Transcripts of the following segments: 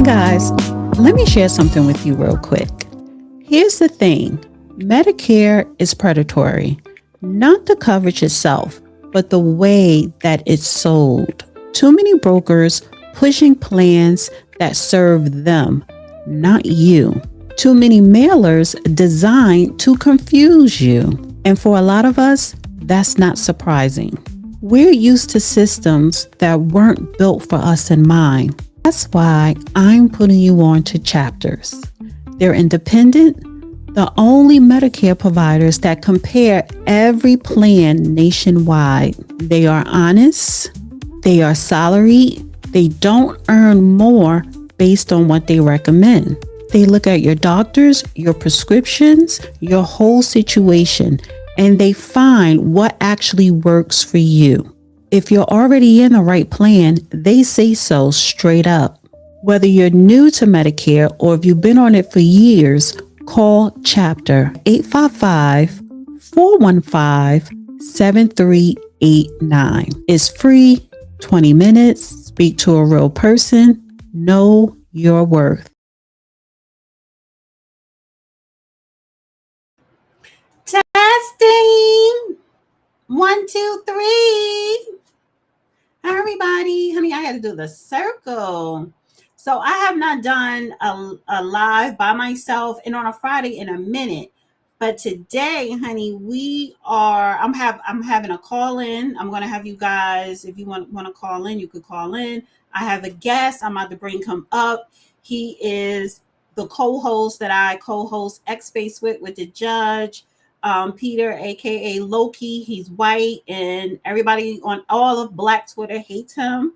Guys, let me share something with you real quick. Here's the thing. Medicare is predatory, not the coverage itself, but the way that it's sold. Too many brokers pushing plans that serve them, not you. Too many mailers designed to confuse you. And for a lot of us, that's not surprising. We're used to systems that weren't built for us in mind. That's why I'm putting you on to Chapters. They're independent, the only Medicare providers that compare every plan nationwide. They are honest, they are salaried, they don't earn more based on what they recommend. They look at your doctors, your prescriptions, your whole situation, and they find what actually works for you. If you're already in the right plan, they say so straight up. Whether you're new to Medicare or if you've been on it for years, call Chapter 855-415-7389. It's free, 20 minutes, speak to a real person, know your worth. Testing. 1, 2, 3. Everybody, honey, I had to do the circle. So I have not done a live by myself and on a Friday in a minute. But today, honey, I'm having a call in. I'm gonna have you guys, if you want to call in, you could call in. I have a guest. I'm about to bring him up. He is the co-host that I co-host X Space with the judge. Peter, aka Loki. He's white, and everybody on all of Black Twitter hates him.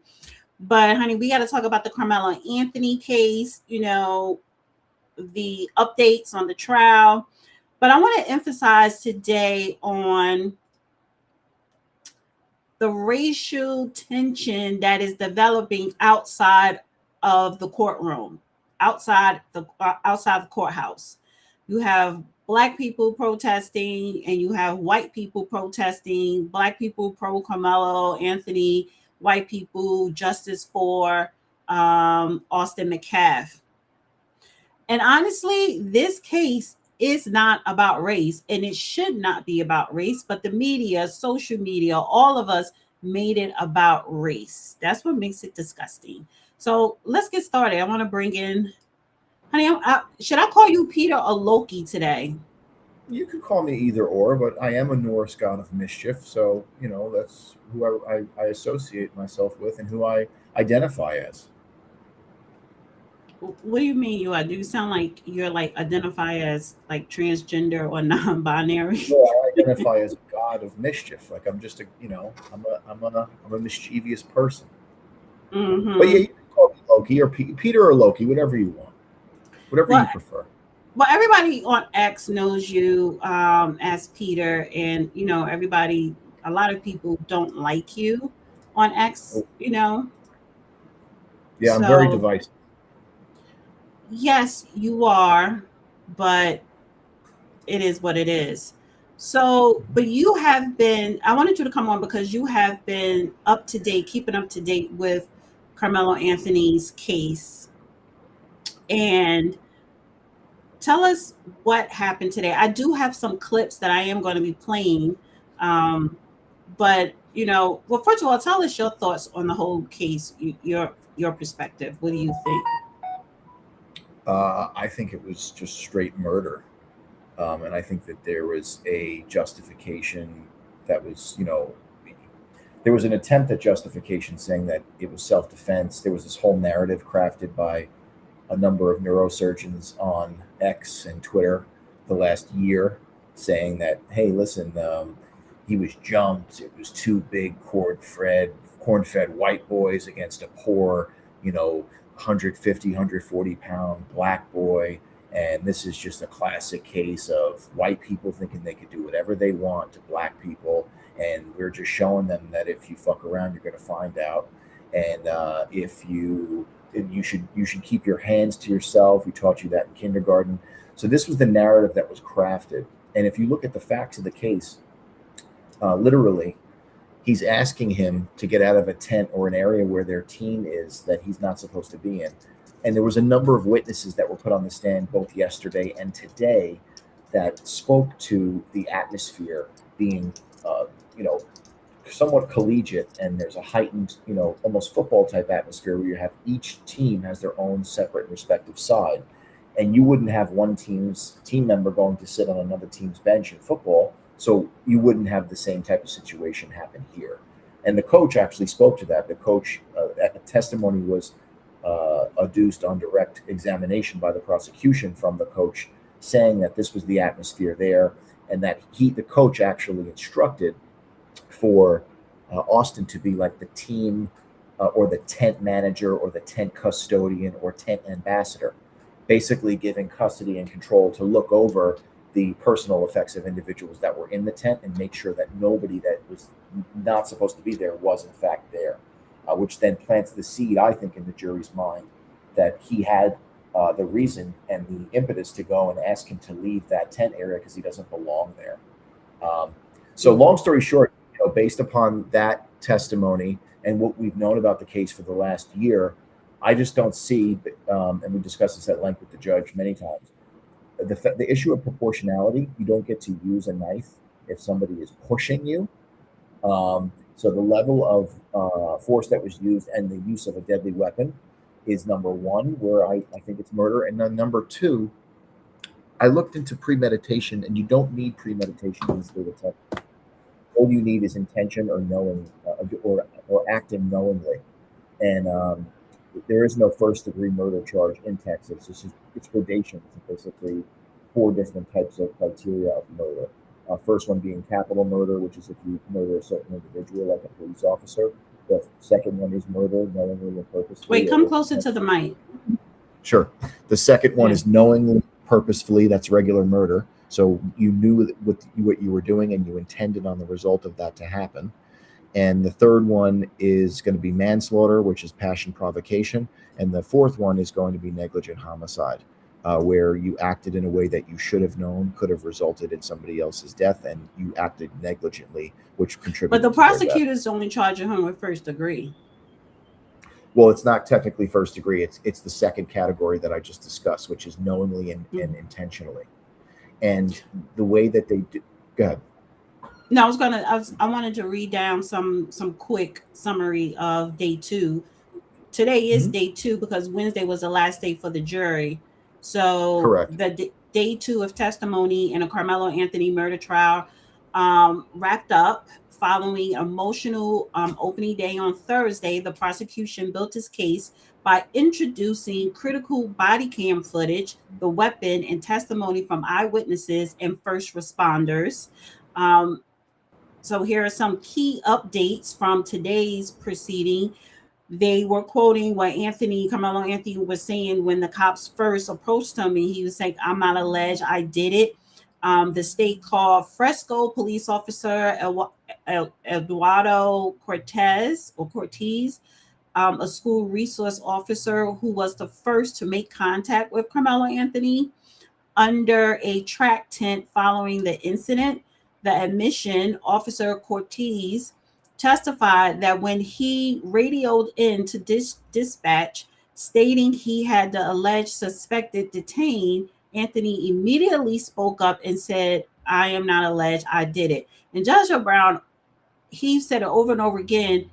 But honey, we got to talk about the Karmelo Anthony case, the updates on the trial. But I want to emphasize today on the racial tension that is developing outside of the courtroom, outside the courthouse. You have Black people protesting and you have white people protesting. Black people pro Karmelo Anthony, white people justice for Austin McCaff. And honestly, this case is not about race, and it should not be about race, but the media, social media, all of us made it about race. That's what makes it disgusting. So let's get started. I want to bring in, honey, should I call you Peter or Loki today? You could call me either or, but I am a Norse god of mischief, so that's who I associate myself with and who I identify as. What do you mean you are? Do you sound like you're like identify as like transgender or non-binary? No, I identify as a god of mischief. Like I'm just I'm a mischievous person. Mm-hmm. But yeah, you can call me Loki or Peter or Loki, whatever you want, whatever you prefer. Well, everybody on X knows you as Peter, and everybody. A lot of people don't like you on X. Yeah, I'm very divisive. Yes, you are, but it is what it is. So, but you have been. I wanted you to come on because you have been up to date, keeping up to date with Karmelo Anthony's case, and tell us what happened today. I do have some clips that I am going to be playing. But, well, first of all, tell us your thoughts on the whole case, your perspective. What do you think? I think it was just straight murder. And I think that there was a justification that was, there was an attempt at justification saying that it was self-defense. There was this whole narrative crafted by a number of neurosurgeons on X and Twitter the last year saying that, hey, listen, he was jumped. It was two big corn-fed white boys against a poor, 150, 140-pound black boy. And this is just a classic case of white people thinking they could do whatever they want to black people. And we're just showing them that if you fuck around, you're going to find out. And you should keep your hands to yourself. We taught you that in kindergarten. So this was the narrative that was crafted. And if you look at the facts of the case, literally, he's asking him to get out of a tent or an area where their team is that he's not supposed to be in. And there was a number of witnesses that were put on the stand both yesterday and today that spoke to the atmosphere being, uh, you know, somewhat collegiate, and there's a heightened, almost football type atmosphere where you have each team has their own separate and respective side, and you wouldn't have one team's team member going to sit on another team's bench in football, so you wouldn't have the same type of situation happen here. And the coach actually spoke to that. The coach, a testimony was adduced on direct examination by the prosecution from the coach, saying that this was the atmosphere there, and that the coach actually instructed for Austin to be like the team or the tent manager or the tent custodian or tent ambassador, basically giving custody and control to look over the personal effects of individuals that were in the tent and make sure that nobody that was not supposed to be there was in fact there, which then plants the seed, I think, in the jury's mind that he had the reason and the impetus to go and ask him to leave that tent area because he doesn't belong there. So, long story short, based upon that testimony and what we've known about the case for the last year, I just don't see, and we discussed this at length with the judge many times, the issue of proportionality. You don't get to use a knife if somebody is pushing you. So the level of force that was used and the use of a deadly weapon is number one, where I think it's murder. And then number two, I looked into premeditation, and you don't need premeditation in this state of Texas. All you need is intention or knowing, or acting knowingly. And there is no first degree murder charge in Texas. It's gradations. It's basically four different types of criteria of murder. First one being capital murder, which is if you murder a certain individual, like a police officer. The second one is murder knowingly and purposefully. Wait, come closer to the mic. Sure. The second one is knowingly, purposefully. That's regular murder. So you knew what you were doing and you intended on the result of that to happen. And the third one is going to be manslaughter, which is passion provocation. And the fourth one is going to be negligent homicide, where you acted in a way that you should have known could have resulted in somebody else's death, and you acted negligently, which contributed. But the prosecutors only charging him with first degree. Well, it's not technically first degree. It's the second category that I just discussed, which is knowingly and intentionally. And the way that they do, go ahead. No, I wanted to read down some quick summary of day 2. Today is day 2 because Wednesday was the last day for the jury. So correct. The day 2 of testimony in a Karmelo Anthony murder trial wrapped up. Following emotional opening day on Thursday, the prosecution built its case by introducing critical body cam footage, the weapon, and testimony from eyewitnesses and first responders. So here are some key updates from today's proceeding. They were quoting what Karmelo Anthony was saying when the cops first approached him, and he was saying, "I'm not alleged, I did it." The state called Fresco police officer Eduardo Cortez, a school resource officer who was the first to make contact with Karmelo Anthony under a track tent following the incident. The admission, Officer Cortez testified that when he radioed in to dispatch stating he had the alleged suspected detained, Anthony immediately spoke up and said, "I am not alleged, I did it." And Joshua Brown, he said it over and over again,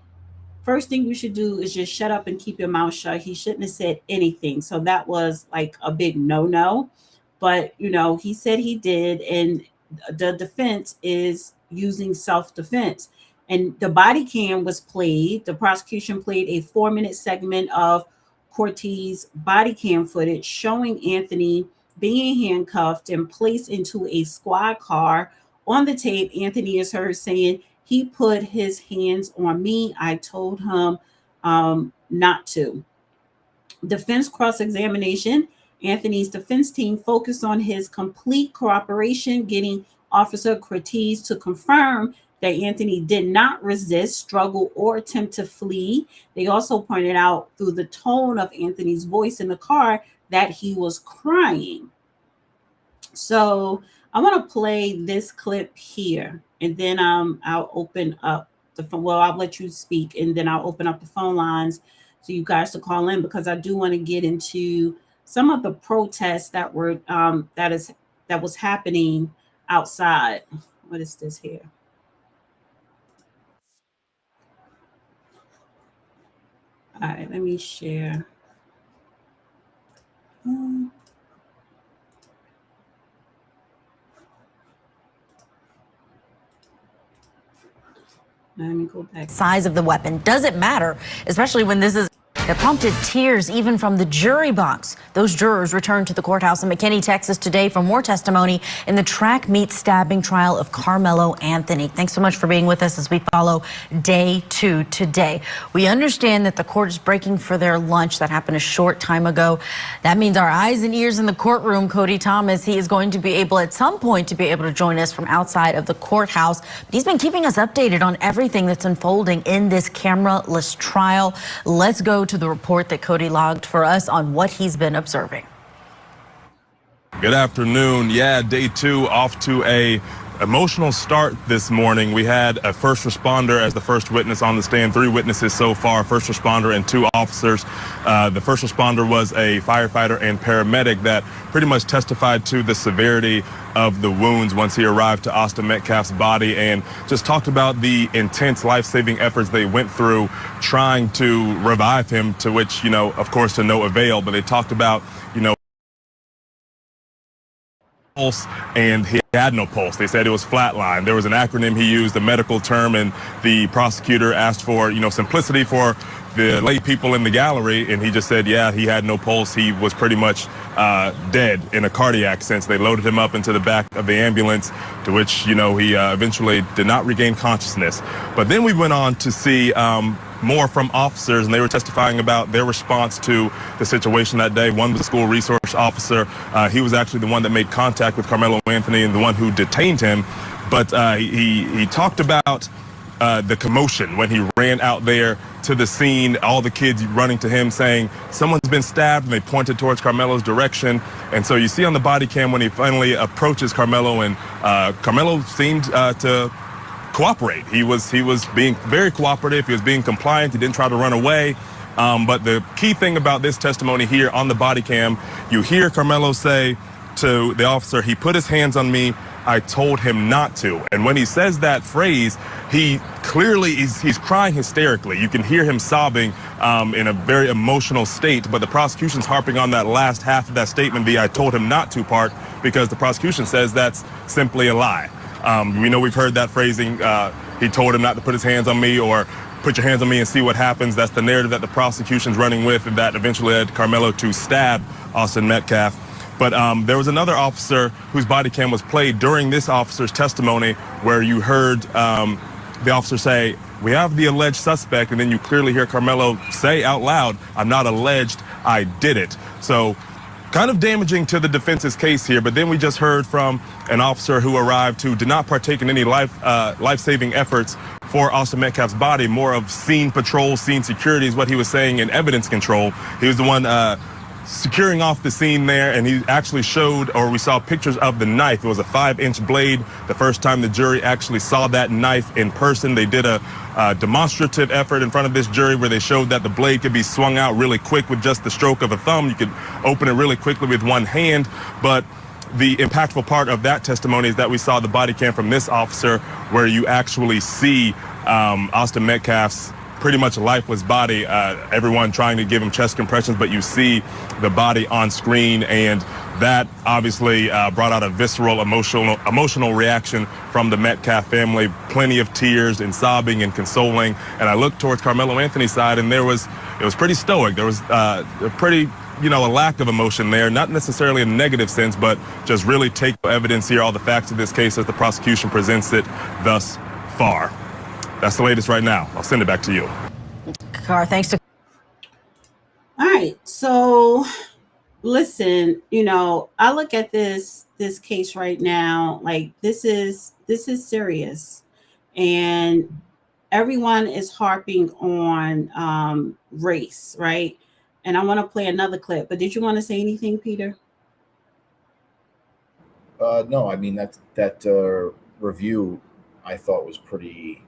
first thing you should do is just shut up and keep your mouth shut. He shouldn't have said anything. So that was like a big no-no. But, he said he did, and the defense is using self-defense. And the body cam was played. The prosecution played a 4-minute segment of Cortez body cam footage showing Anthony being handcuffed and placed into a squad car. On the tape, Anthony is heard saying, "He put his hands on me. I told him not to." Defense cross-examination. Anthony's defense team focused on his complete cooperation, getting Officer Cortez to confirm that Anthony did not resist, struggle, or attempt to flee. They also pointed out through the tone of Anthony's voice in the car that he was crying. So I want to play this clip here, and then I'll open up the phone. Well, I'll let you speak, and then I'll open up the phone lines so you guys to call in, because I do want to get into some of the protests that were that was happening outside. What is this here? All right, let me share. Let me go back. Size of the weapon. Does it matter, especially when this is that prompted tears even from the jury box? Those jurors returned to the courthouse in McKinney, Texas today for more testimony in the track meet stabbing trial of Karmelo Anthony. Thanks so much for being with us as we follow day 2 today. We understand that the court is breaking for their lunch. That happened a short time ago. That means our eyes and ears in the courtroom. Cody Thomas, he is going to be able at some point to be able to join us from outside of the courthouse. But he's been keeping us updated on everything that's unfolding in this cameraless trial. Let's go to the report that Cody logged for us on what he's been observing. Good afternoon. Yeah, day 2 off to a emotional start this morning. We had a first responder as the first witness on the stand, 3 witnesses so far, first responder and 2 officers. The first responder was a firefighter and paramedic that pretty much testified to the severity of the wounds once he arrived to Austin Metcalf's body, and just talked about the intense life-saving efforts they went through trying to revive him, to which, of course, to no avail. But they talked about, pulse, and he had no pulse. They said it was flatline. There was an acronym he used, a medical term, and the prosecutor asked for, simplicity for the lay people in the gallery, and he just said, yeah, he had no pulse. He was pretty much dead in a cardiac sense. They loaded him up into the back of the ambulance, to which, he eventually did not regain consciousness. But then we went on to see more from officers, and they were testifying about their response to the situation that day. One was a school resource officer. He was actually the one that made contact with Karmelo Anthony and the one who detained him. But he talked about the commotion when he ran out there to the scene, all the kids running to him saying, someone's been stabbed, and they pointed towards Karmelo's direction. And so you see on the body cam when he finally approaches Karmelo, and Karmelo seemed to cooperate. He was being very cooperative. He was being compliant. He didn't try to run away. But the key thing about this testimony here on the body cam, you hear Karmelo say to the officer, he put his hands on me, I told him not to. And when he says that phrase, he clearly he's crying hysterically. You can hear him sobbing in a very emotional state, but the prosecution's harping on that last half of that statement, the I told him not to part, because the prosecution says that's simply a lie. We know we've heard that phrasing, he told him not to put his hands on me, or put your hands on me and see what happens. That's the narrative that the prosecution's running with, and that eventually led Karmelo to stab Austin Metcalf. But there was another officer whose body cam was played during this officer's testimony, where you heard the officer say, we have the alleged suspect, and then you clearly hear Karmelo say out loud, I'm not alleged, I did it. So kind of damaging to the defense's case here. But then we just heard from an officer who arrived who did not partake in any life-saving efforts for Austin Metcalf's body, more of scene patrol, scene security is what he was saying, and evidence control. He was the one securing off the scene there, and he actually showed, or we saw pictures of the knife. It was a 5-inch blade. The first time the jury actually saw that knife in person, they did a demonstrative effort in front of this jury where they showed that the blade could be swung out really quick with just the stroke of a thumb. You could open it really quickly with one hand. But the impactful part of that testimony is that we saw the body cam from this officer, where you actually see Austin Metcalf's pretty much lifeless body, everyone trying to give him chest compressions, but you see the body on screen, and that obviously brought out a visceral, emotional reaction from the Metcalf family. Plenty of tears and sobbing and consoling. And I looked towards Karmelo Anthony's side, and it was pretty stoic. There was a lack of emotion there, not necessarily in a negative sense, but just really take evidence here, all the facts of this case as the prosecution presents it thus far. That's the latest right now. I'll send it back to you. Car, thanks to. All right. So listen, I look at this case right now, like this is serious. And everyone is harping on race, right? And I want to play another clip, but did you want to say anything, Peter? No, I mean, that review I thought was pretty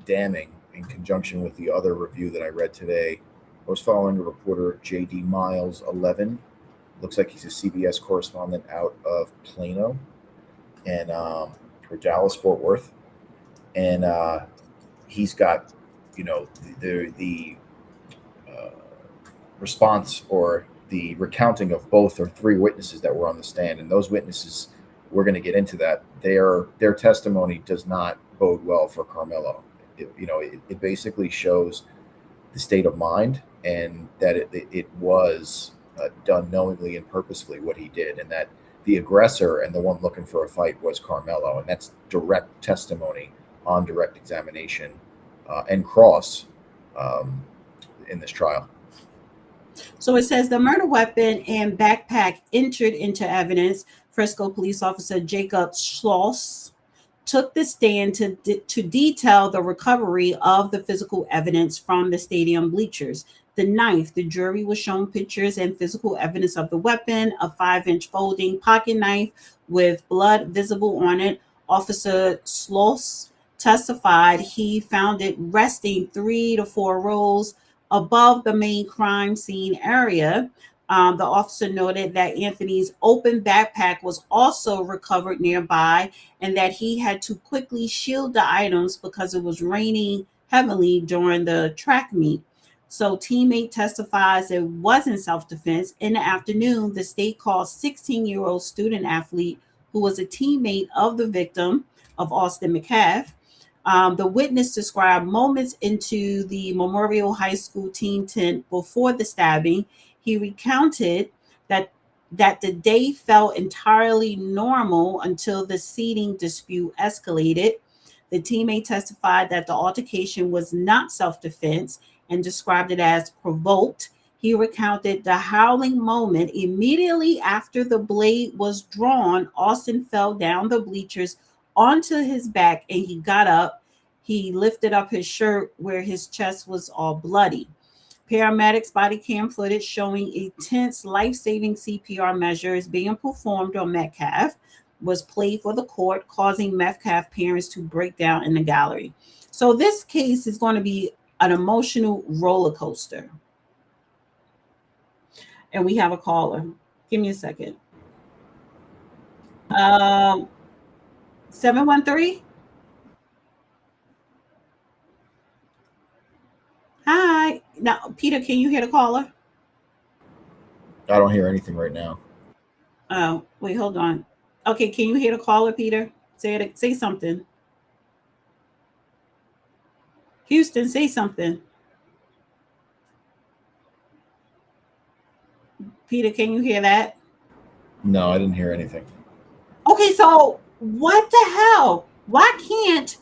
damning in conjunction with the other review that I read today I was following a reporter, J.D. Miles 11. Looks like he's a CBS correspondent out of Plano and or Dallas, Fort Worth, and he's got, the uh, response or the recounting of both or three witnesses that were on the stand, and those witnesses, we're going to get into that. Their testimony does not bode well for Karmelo. It basically shows the state of mind, and that it was done knowingly and purposefully what he did, and that the aggressor and the one looking for a fight was Karmelo, and that's direct testimony on direct examination and cross in this trial. So it says the murder weapon and backpack entered into evidence. Frisco police officer Jacob Schloss took the stand to detail the recovery of the physical evidence from the stadium bleachers. The knife, the jury was shown pictures and physical evidence of the weapon, a 5-inch folding pocket knife with blood visible on it. Officer Schloss testified he found it resting 3 to 4 rows above the main crime scene area. The officer noted that Anthony's open backpack was also recovered nearby, and that he had to quickly shield the items because it was raining heavily during the track meet. So teammate testifies it wasn't self-defense. In the afternoon, the state called 16-year-old student athlete who was a teammate of the victim of Austin McCaff. The witness described moments into the Memorial High School team tent before the stabbing. He recounted that the day felt entirely normal until the seating dispute escalated. The teammate testified that the altercation was not self-defense and described it as provoked. He recounted the howling moment immediately after the blade was drawn. Austin fell down the bleachers onto his back, and he got up. He lifted up his shirt where his chest was all bloody. Paramedics' body cam footage showing intense life-saving CPR measures being performed on Metcalf was played for the court, causing Metcalf parents to break down in the gallery. So this case is going to be an emotional roller coaster. And we have a caller. Give me a second. 713? Hi. Now, Peter, can you hear the caller? I don't hear anything right now. Oh, wait, hold on. Okay, can you hear the caller, Peter? Say something. Houston, say something. Peter, can you hear that? No, I didn't hear anything. Okay, so what the hell? Why can't,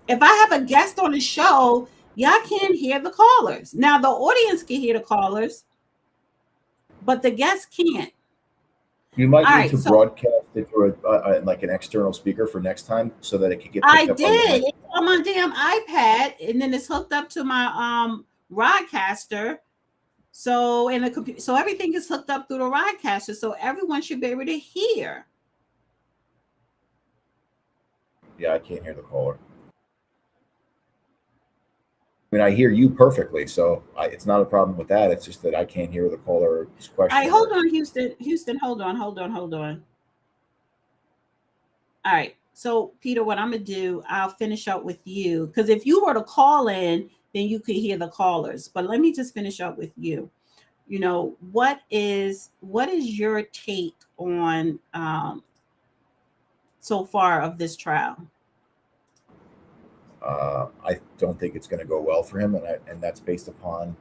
if I have a guest on the show, y'all can't hear the callers? Now, the audience can hear the callers, but the guests can't. You might need to broadcast it through like an external speaker for next time, so that it could get picked up. It's on my damn iPad, and then it's hooked up to my Rodcaster. So in the computer, so everything is hooked up through the Rodcaster, so everyone should be able to hear. Yeah, I can't hear the caller. I mean, I hear you perfectly, so it's not a problem with that. It's just that I can't hear the caller's question. All right, hold on, Houston. Houston, hold on. All right. So, Peter, what I'm going to do, I'll finish up with you. Because if you were to call in, then you could hear the callers. But let me just finish up with you. You know, what is your take on so far of this trial? I don't think it's going to go well for him, and that's based upon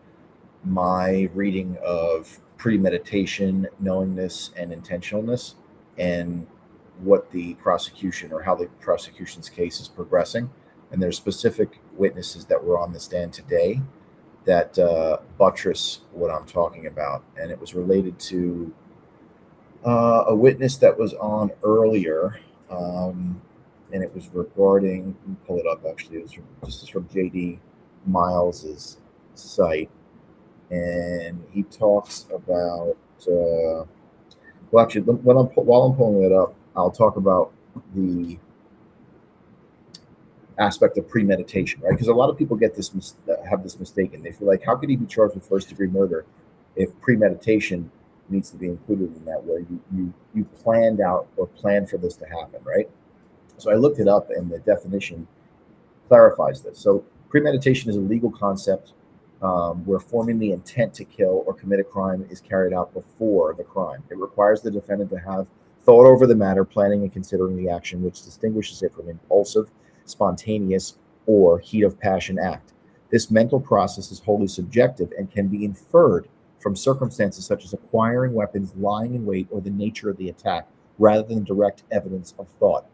my reading of premeditation, knowingness, and intentionalness, and what the prosecution, or how the prosecution's case is progressing. And there's specific witnesses that were on the stand today that buttress what I'm talking about, and it was related to a witness that was on earlier. And it was regarding, let me pull it up actually, this is from J.D. Miles's site. And he talks about, well, actually, while I'm pulling it up, I'll talk about the aspect of premeditation, right? Because a lot of people get this have this mistaken. They feel like, how could he be charged with first-degree murder if premeditation needs to be included in that, where you planned out or planned for this to happen, right? So I looked it up, and the definition clarifies this. So premeditation is a legal concept where forming the intent to kill or commit a crime is carried out before the crime. It requires the defendant to have thought over the matter, planning and considering the action, which distinguishes it from impulsive, spontaneous, or heat of passion act. This mental process is wholly subjective and can be inferred from circumstances such as acquiring weapons, lying in wait, or the nature of the attack, rather than direct evidence of thought.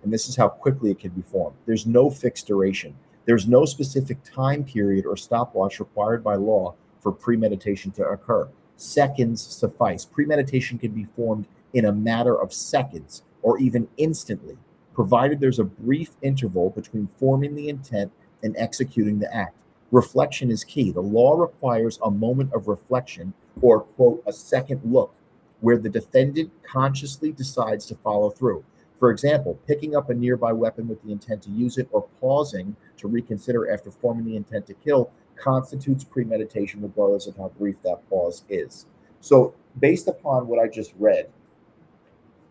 And this is how quickly it can be formed. There's no fixed duration. There's no specific time period or stopwatch required by law for premeditation to occur. Seconds suffice. Premeditation can be formed in a matter of seconds or even instantly, provided there's a brief interval between forming the intent and executing the act. Reflection is key. The law requires a moment of reflection, or, quote, a second look, where the defendant consciously decides to follow through. For example, picking up a nearby weapon with the intent to use it, or pausing to reconsider after forming the intent to kill, constitutes premeditation, regardless of how brief that pause is. So based upon what I just read,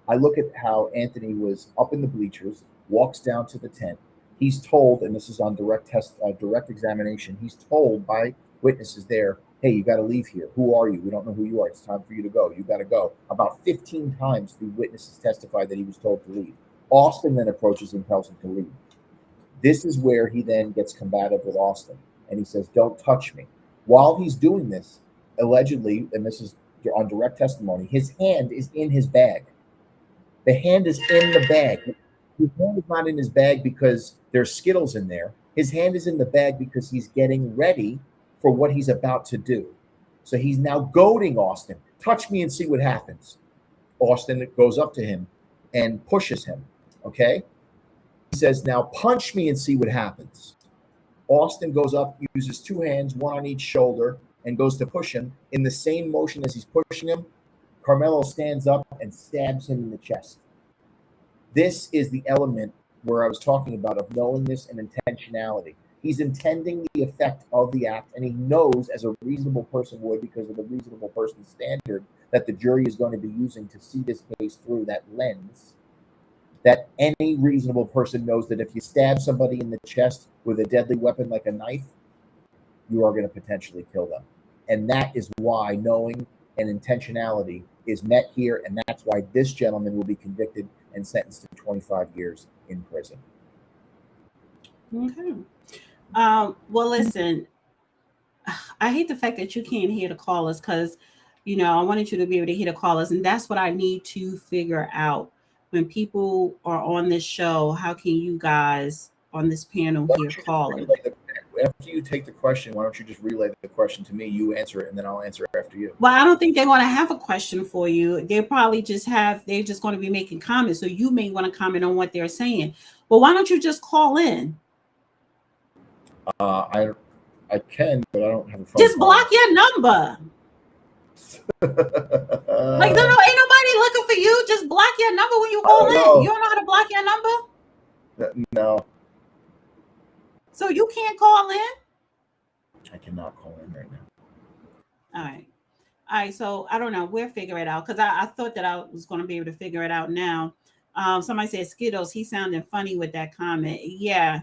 I look at how Anthony was up in the bleachers, walks down to the tent. He's told, and this is on direct examination, he's told by witnesses there, hey, you got to leave here. Who are you? We don't know who you are. It's time for you to go. You got to go. About 15 times the witnesses testified that he was told to leave. Austin then approaches and tells him to leave. This is where he then gets combative with Austin, and he says, don't touch me. While he's doing this, allegedly, and this is on direct testimony, his hand is in his bag. The hand is in the bag. His hand is not in his bag because there's Skittles in there. His hand is in the bag because he's getting ready for what he's about to do. So he's now goading Austin. Touch me and see what happens. Austin goes up to him and pushes him. Okay? He says, now punch me and see what happens. Austin goes up, uses two hands, one on each shoulder, and goes to push him. In the same motion as he's pushing him, Karmelo stands up and stabs him in the chest. This is the element where I was talking about of knowingness and intentionality. He's intending the effect of the act, and he knows, as a reasonable person would, because of the reasonable person standard that the jury is going to be using to see this case through that lens, that any reasonable person knows that if you stab somebody in the chest with a deadly weapon like a knife, you are going to potentially kill them. And that is why knowing and intentionality is met here, and that's why this gentleman will be convicted and sentenced to 25 years in prison. Okay. Well, listen, I hate the fact that you can't hear the callers, because, you know, I wanted you to be able to hear the callers, and that's what I need to figure out. When people are on this show, how can you guys on this panel hear callers? After you take the question, why don't you just relay the question to me? You answer it, and then I'll answer after you. Well, I don't think they want to have a question for you. They're just going to be making comments. So you may want to comment on what they're saying. Well, why don't you just call in? I can, but I don't have a phone. Just block your number. Like, no, ain't nobody looking for you. Just block your number when you call in. You don't know how to block your number? No. So you can't call in? I cannot call in right now. All right. So I don't know. We'll figure it out, because I thought that I was going to be able to figure it out now. Somebody said Skittles. He sounded funny with that comment. Yeah.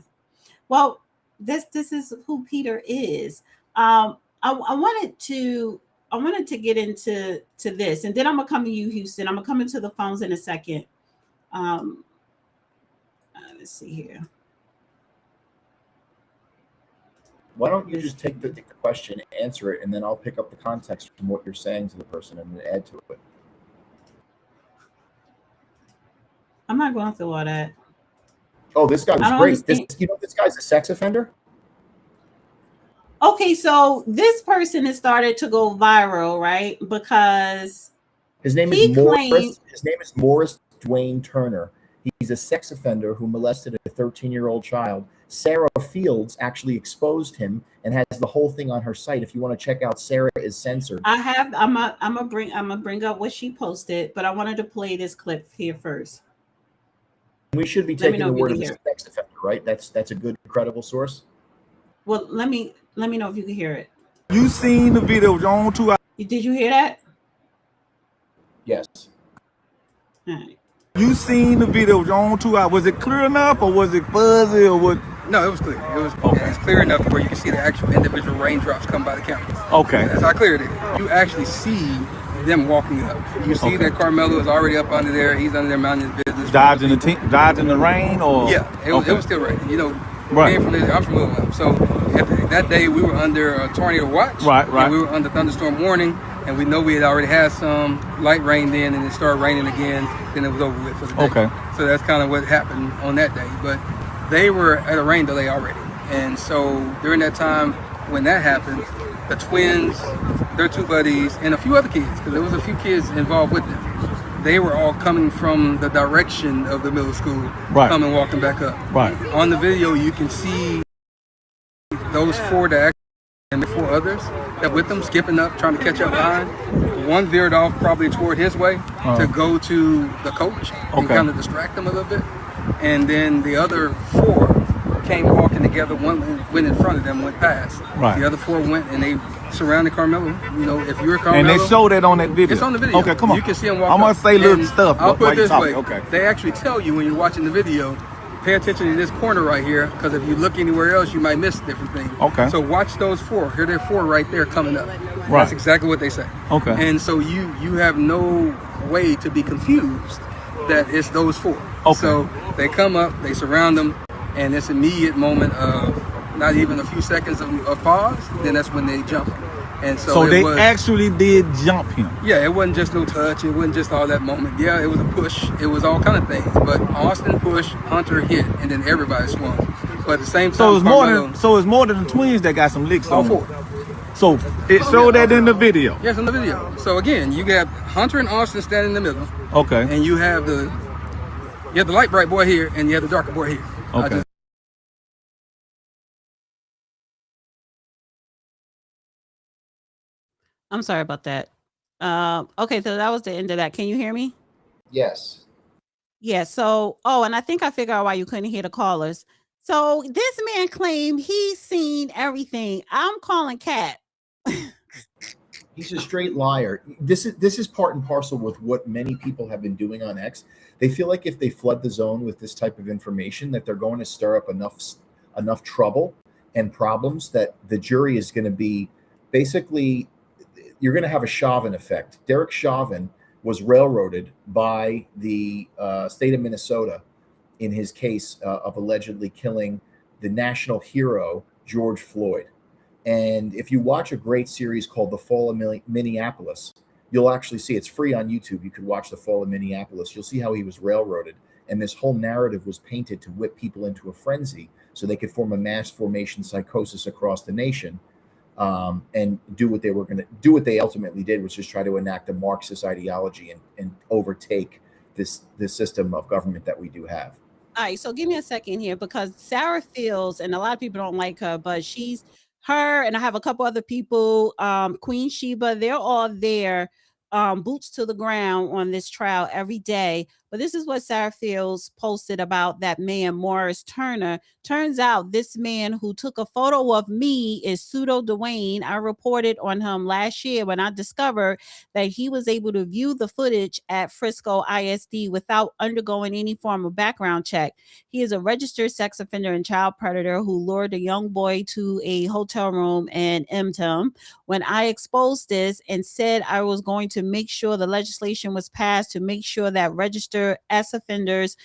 Well, this is who Peter is. I wanted to get into this, and then I'm gonna come to you, Houston. I'm gonna come into the phones in a second. Let's see here. Why don't you just take the question, answer it, and then I'll pick up the context from what you're saying to the person and add to it. I'm not going through all that. Oh, this guy was great. This guy's a sex offender? Okay, so this person has started to go viral, right? Because his name is Morris. His name is Morris Dwayne Turner. He's a sex offender who molested a 13-year-old child. Sarah Fields actually exposed him and has the whole thing on her site. If you want to check out Sarah is Censored. I'm gonna bring up what she posted, but I wanted to play this clip here first. We should be taking the word of a sex offender, right? That's a good, credible source. Well, let me know if you can hear it. You seen the video on 2 hours? Did you hear that? Yes. All right. You seen the video on 2 hours? Was it clear enough, or was it fuzzy, or what? No, it was clear. It was okay. It's clear enough where you can see the actual individual raindrops come by the cameras. Okay. That's how clear it is. You actually see them walking up. You see that Karmelo is already up under there. He's under there minding his business. Dodging the rain, or yeah, it was still raining. You know, right. I'm from Little Elm, so that day we were under a tornado watch. Right. And we were under thunderstorm warning, and we know we had already had some light rain then, and it started raining again. Then it was over with for the day. Okay. So that's kind of what happened on that day, but they were at a rain delay already. And so during that time when that happened, the twins, their two buddies, and a few other kids, because there was a few kids involved with them, they were all coming from the direction of the middle school, coming walking back up. Right. On the video, you can see those four that and the four others that with them skipping up, trying to catch up behind. One veered off probably toward his way to go to the coach and kind of distract him a little bit. And then the other four came walking together. One went in front of them, went past. Right. The other four went and they surrounded Karmelo. You know, if you're Karmelo. And they showed that on that video. It's on the video. Okay, come on. You can see them walk I'm going to say little stuff. I'll put it this way. Okay. They actually tell you when you're watching the video, pay attention to this corner right here, because if you look anywhere else, you might miss different things. Okay. So watch those four. Here they're four right there coming up. Right. That's exactly what they say. Okay. And so you have no way to be confused that it's those four. Okay. So they come up, they surround them, and this immediate moment of not even a few seconds of pause, then that's when they jump. And so they actually did jump him. Yeah, it wasn't just no touch. It wasn't just all that moment. Yeah, it was a push. It was all kind of things. But Austin pushed, Hunter hit, and then everybody swung. But at the same time, So it's more than the twins that got some licks all on four. So it showed that in the video. Yes, in the video. So again, you got Hunter and Austin standing in the middle. Okay. And you have the light bright boy here, and you have the darker boy here. Okay. I'm sorry about that. Okay, so that was the end of that. Can you hear me? Yes. Yeah. So, and I think I figured out why you couldn't hear the callers. So this man claimed he's seen everything. I'm calling Cat. He's a straight liar. This is part and parcel with what many people have been doing on X. They feel like if they flood the zone with this type of information, that they're going to stir up enough trouble and problems that the jury is going to be basically. You're going to have a Chauvin effect. Derek Chauvin was railroaded by the state of Minnesota in his case of allegedly killing the national hero, George Floyd. And if you watch a great series called The Fall of Minneapolis, you'll actually see it's free on YouTube. You could watch The Fall of Minneapolis. You'll see how he was railroaded. And this whole narrative was painted to whip people into a frenzy so they could form a mass formation psychosis across the nation. And do what they were going to do. What they ultimately did was just try to enact a Marxist ideology and overtake this system of government that we do have. All right, so give me a second here, because Sarah Fields, and a lot of people don't like her, but her and I have a couple other people, Queen Sheba, they're all there, boots to the ground on this trial every day. But this is what Sarah Fields posted about that man, Morris Turner. Turns out this man who took a photo of me is Pseudo Dwayne. I reported on him last year when I discovered that he was able to view the footage at Frisco ISD without undergoing any form of background check. He is a registered sex offender and child predator who lured a young boy to a hotel room and emmed him. When I exposed this and said I was going to make sure the legislation was passed to make sure that registered as offenders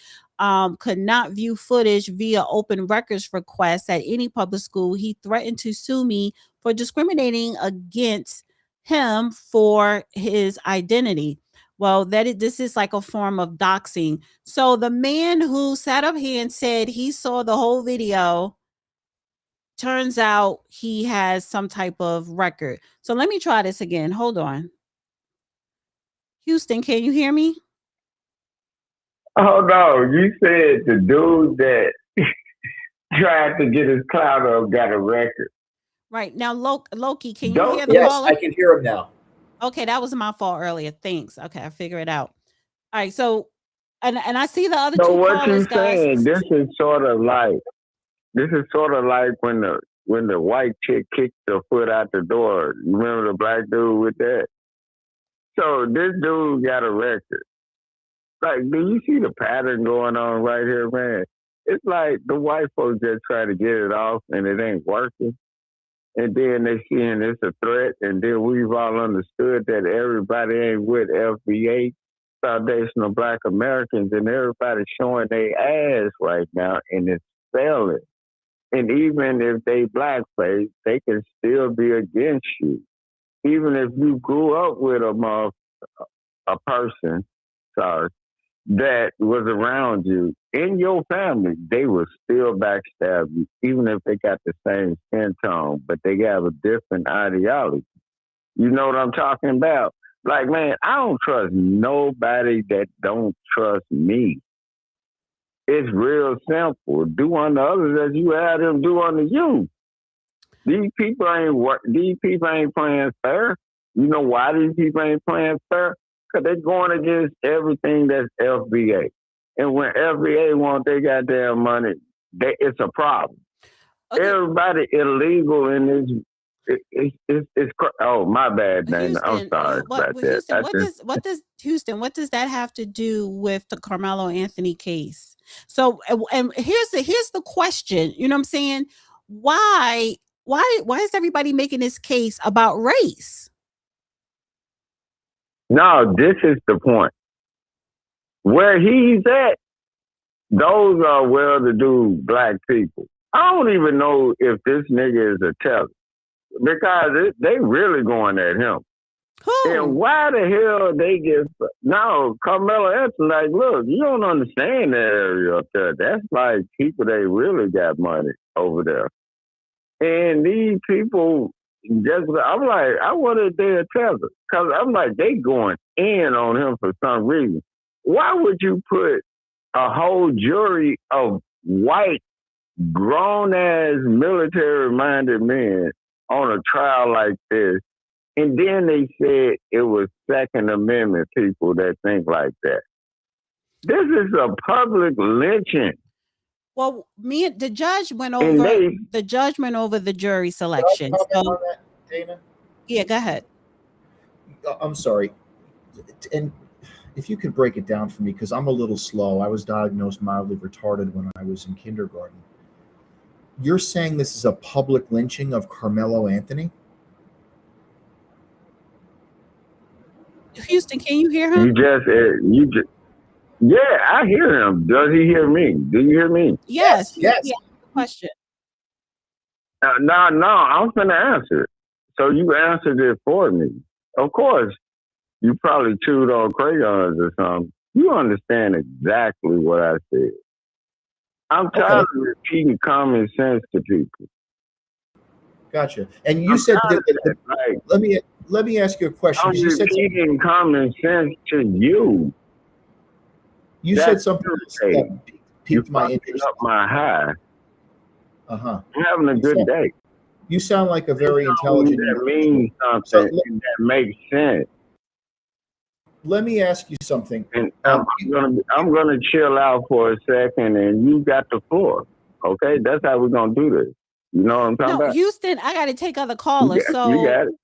could not view footage via open records requests at any public school, he threatened to sue me for discriminating against him for his identity. Well, this is like a form of doxing. So the man who sat up here and said he saw the whole video, turns out he has some type of record. So let me try this again. Hold on. Houston, can you hear me? Oh no, you said the dude that tried to get his clout up got a record. Right. Now, Loki, can you hear the Yes, caller? I can hear him now. Okay, that was my fault earlier. Thanks. Okay, I figure it out. All right, so and I see the other So two what you callers, guys. saying? This is sort of like when the white chick kicked her foot out the door. You remember the black dude with that? So this dude got arrested. Like, do you see the pattern going on right here, man? It's like the white folks just try to get it off and it ain't working. And then they seeing it's a threat. And then we've all understood that everybody ain't with FBA, Foundational Black Americans, and everybody's showing their ass right now and it's failing. And even if they blackface, they can still be against you. Even if you grew up with a person, sorry, that was around you in your family, they will still backstab you, even if they got the same skin tone, but they have a different ideology. You know what I'm talking about? Like, man, I don't trust nobody that don't trust me. It's real simple. Do unto others as you have them do unto you. These people ain't playing fair. You know why these people ain't playing fair? Because they're going against everything that's FBA. And when FBA want their goddamn money, it's a problem. Okay. Everybody illegal in this. Oh, my bad, Dana. I'm sorry about that. Houston, what does that have to do with the Carmelo Anthony case? So, and here's the question. You know what I'm saying? Why is everybody making this case about race? No, this is the point. Where he's at, those are well-to-do black people. I don't even know if this nigga is a teller because they really going at him. Who? And why the hell they get... No, Carmelo Anthony, like, look, you don't understand that area up there. That's like people that really got money over there. And these people... I'm like, I wonder if they're a teller. Because I'm like, they going in on him for some reason. Why would you put a whole jury of white, grown-ass, military-minded men on a trial like this? And then they said it was Second Amendment people that think like that. This is a public lynching. Well, the judge went over the jury selection. Can I comment on that, Dana? Yeah, go ahead. I'm sorry. And if you could break it down for me, because I'm a little slow. I was diagnosed mildly retarded when I was in kindergarten. You're saying this is a public lynching of Carmelo Anthony? Houston, can you hear him? Yeah, I hear him. Does he hear me? Do you hear me? Yes. Yes. Yeah, question. No, I'm finna answer it. So you answered it for me. Of course, you probably chewed on crayons or something. You understand exactly what I said. I'm tired of repeating common sense to people. Gotcha. And you said that let me ask you a question. I'm repeating common sense to you. You said something that piqued my interest. Up my high. Uh-huh. I'm having a good day. You sound like a very intelligent. That means something that makes sense. Let me ask you something. And I'm gonna chill out for a second, and you got the floor. Okay, that's how we're gonna do this. You know what I'm talking about? Houston, I got to take other callers. You got it.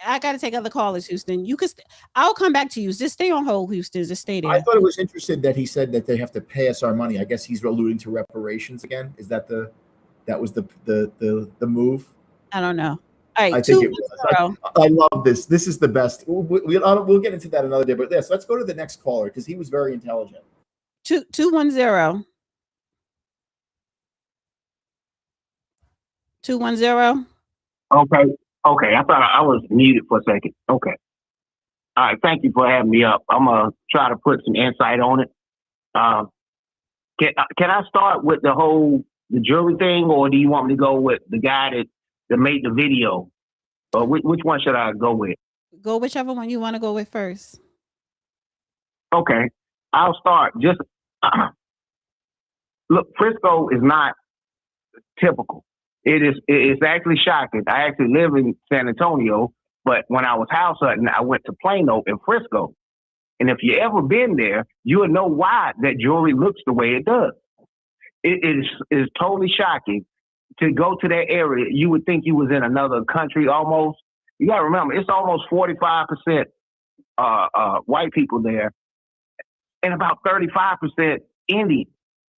I got to take other callers, Houston. You could. I'll come back to you. Just stay on hold, Houston. Just stay there. I thought it was interesting that he said that they have to pay us our money. I guess he's alluding to reparations again. Is that that was the move? I don't know. All right, I think it was. I love this. This is the best. We'll get into that another day. But let's go to the next caller because he was very intelligent. 210. 210. Okay. I thought I was muted for a second. Okay. All right. Thank you for having me up. I'm gonna try to put some insight on it. Can I start with the jury thing, or do you want me to go with the guy that made the video? Or which one should I go with? Go whichever one you want to go with first. Okay. I'll start. Just look, Frisco is not typical. It's actually shocking. I actually live in San Antonio, but when I was house hunting, I went to Plano and Frisco. And if you ever been there, you will know why that jury looks the way it does. It is totally shocking to go to that area. You would think you was in another country almost. You got to remember, it's almost 45% white people there and about 35% Indian,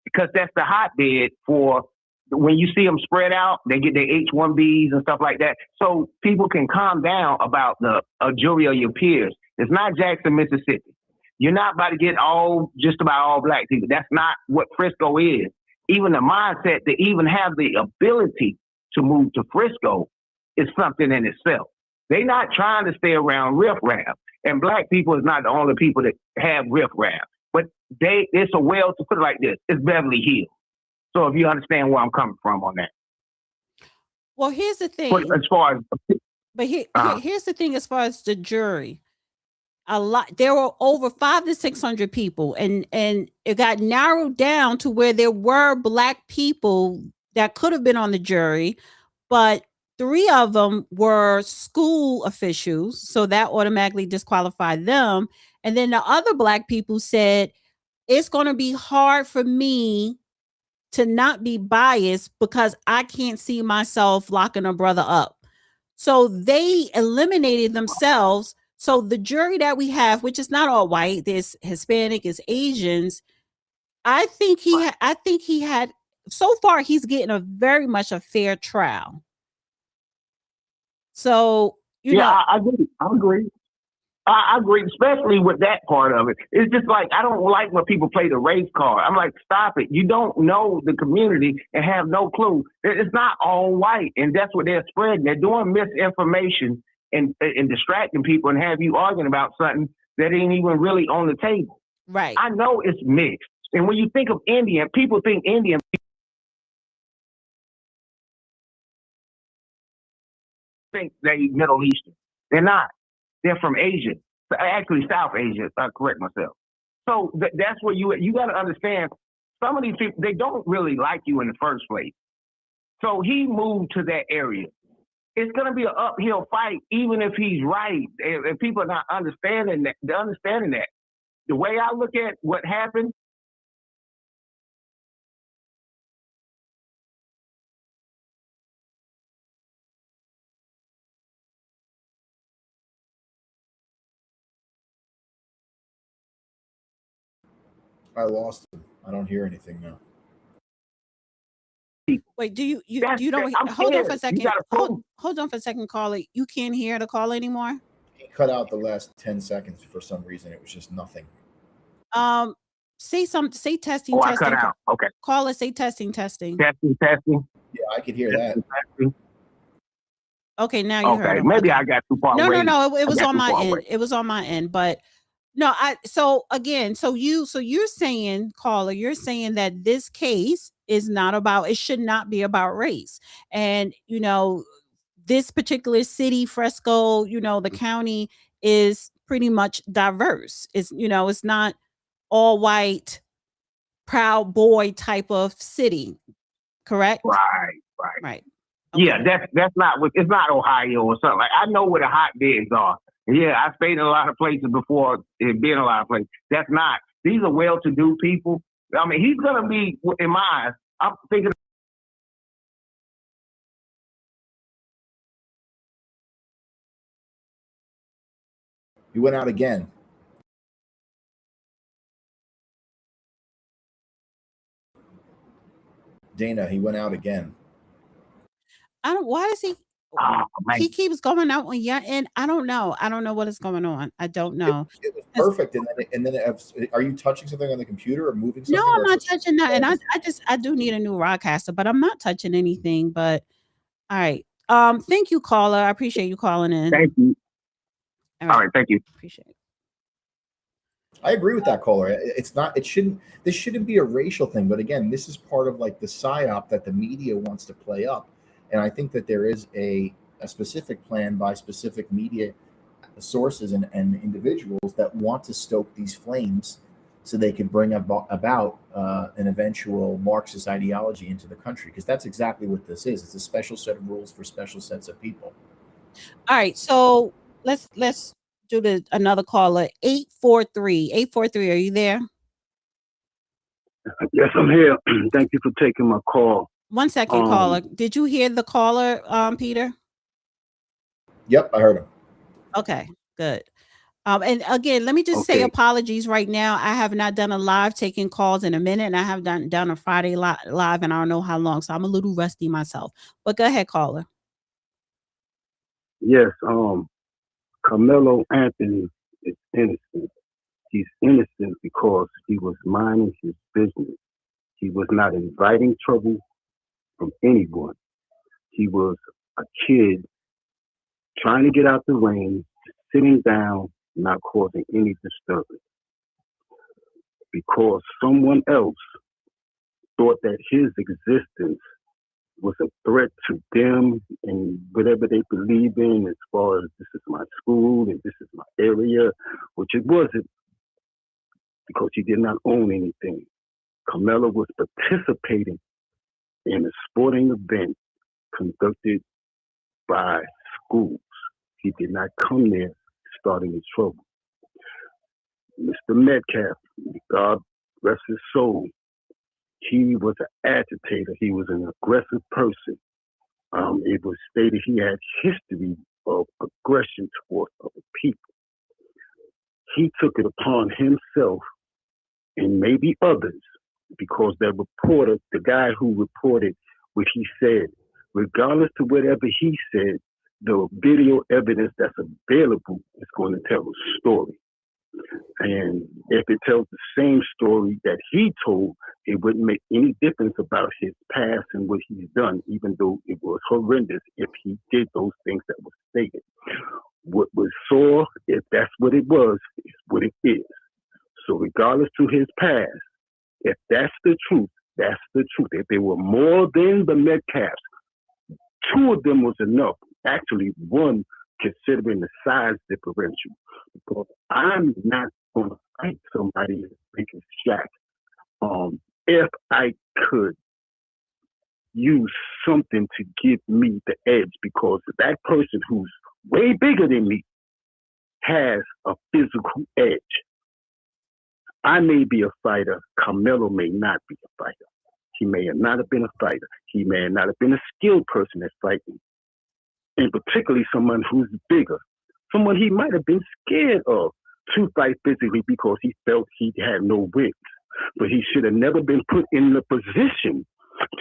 because that's the hotbed for when you see them spread out, they get their H-1Bs and stuff like that. So people can calm down about the jury of your peers. It's not Jackson, Mississippi. You're not about to get just about all black people. That's not what Frisco is. Even the mindset to even have the ability to move to Frisco is something in itself. They're not trying to stay around riffraff. And black people is not the only people that have riffraff. But it's to put it like this, it's Beverly Hills. So if you understand where I'm coming from on that. Well, here's the thing. But as far as here's the thing as far as the jury. There were over 500 to 600 people, and it got narrowed down to where there were black people that could have been on the jury, but 3 of them were school officials, so that automatically disqualified them. And then the other black people said, it's going to be hard for me to not be biased because I can't see myself locking a brother up. So they eliminated themselves. So the jury that we have, which is not all white, there's Hispanic, is Asians. I think he had so far he's getting a very much a fair trial. So I agree. I agree, especially with that part of it. It's just like, I don't like when people play the race card. I'm like, stop it. You don't know the community and have no clue. It's not all white, and that's what they're spreading. They're doing misinformation and distracting people and have you arguing about something that ain't even really on the table. Right. I know it's mixed. And when you think of Indian, people think Indian think they Middle Eastern. They're not. They're from Asia. Actually, South Asia, if I correct myself. So that's where you got to understand, some of these people, they don't really like you in the first place. So he moved to that area. It's going to be an uphill fight, even if he's right. If people are not understanding that, the way I look at what happened, I lost him. I don't hear anything now. Wait, do you don't hold on for a second? Hold on for a second, caller. You can't hear the call anymore? He cut out the last 10 seconds for some reason. It was just nothing. Say testing, testing. I cut out. Okay. Caller, say testing. Testing. Yeah, I could hear that. Testing. Okay, now you heard him. Maybe I got too far away. No, it was on my end. It was on my end, but no, so you're saying, caller, you're saying that this case is not about, it should not be about race. And, this particular city, Frisco, the county is pretty much diverse. It's not all white, proud boy type of city. Correct? Right. Okay. Yeah, that's not it's not Ohio or something. Like, I know where the hotbeds are. Yeah, I stayed in a lot of places before, been in a lot of places. That's not. These are well-to-do people. I mean, he's going to be, in my eyes, I'm thinking. He went out again. Dana, he went out again. Why is he? He keeps going out on your end. I don't know what is going on. I don't know. It was perfect. And then are you touching something on the computer or moving something? No, I'm not touching that. And I do need a new broadcaster, but I'm not touching anything. But all right. Thank you, caller. I appreciate you calling in. Thank you. All right. Thank you. Appreciate it. I agree with that, caller. This shouldn't be a racial thing. But again, this is part of like the psyop that the media wants to play up. And I think that there is a specific plan by specific media sources and individuals that want to stoke these flames so they can bring about an eventual Marxist ideology into the country. Because that's exactly what this is. It's a special set of rules for special sets of people. All right. So let's through to another caller. 843. 843, are you there? Yes, I'm here. Thank you for taking my call. 1 second, caller. Did you hear the caller, Peter? Yep, I heard him. Okay, good. And again, let me just say apologies right now. I have not done a live taking calls in a minute, and I have done a Friday live, and I don't know how long, so I'm a little rusty myself. But go ahead, caller. Yes, Carmelo Anthony is innocent. He's innocent because he was minding his business. He was not inviting trouble from anyone. He was a kid trying to get out the rain, sitting down, not causing any disturbance. Because someone else thought that his existence was a threat to them and whatever they believe in as far as this is my school and this is my area, which it wasn't, because he did not own anything. Karmelo was participating in a sporting event conducted by schools. He did not come there starting in trouble. Mr. Metcalf, God rest his soul, he was an agitator. He was an aggressive person. It was stated he had history of aggression toward other people. He took it upon himself and maybe others, because the reporter, the guy who reported what he said, regardless to whatever he said, the video evidence that's available is going to tell a story. And if it tells the same story that he told, it wouldn't make any difference about his past and what he's done, even though it was horrendous if he did those things that were stated. What was saw, if that's what it was, is what it is. So regardless to his past, if that's the truth, that's the truth. If there were more than the Metcalfs, two of them was enough. Actually, one, considering the size differential. Because I'm not going to fight somebody as big as Shaq. If I could use something to give me the edge, because that person who's way bigger than me has a physical edge. I may be a fighter. Karmelo may not be a fighter. He may not have been a fighter. He may not have been a skilled person at fighting. And particularly someone who's bigger. Someone he might have been scared of to fight physically because he felt he had no wins. But he should have never been put in the position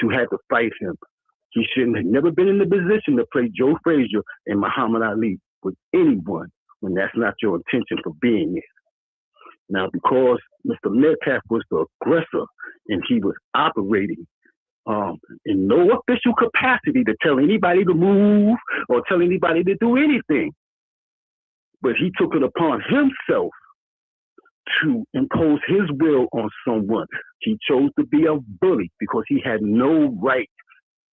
to have to fight him. He shouldn't have never been in the position to play Joe Frazier and Muhammad Ali with anyone when that's not your intention for being there. Now, because Mr. Metcalf was the aggressor and he was operating in no official capacity to tell anybody to move or tell anybody to do anything, but he took it upon himself to impose his will on someone. He chose to be a bully because he had no right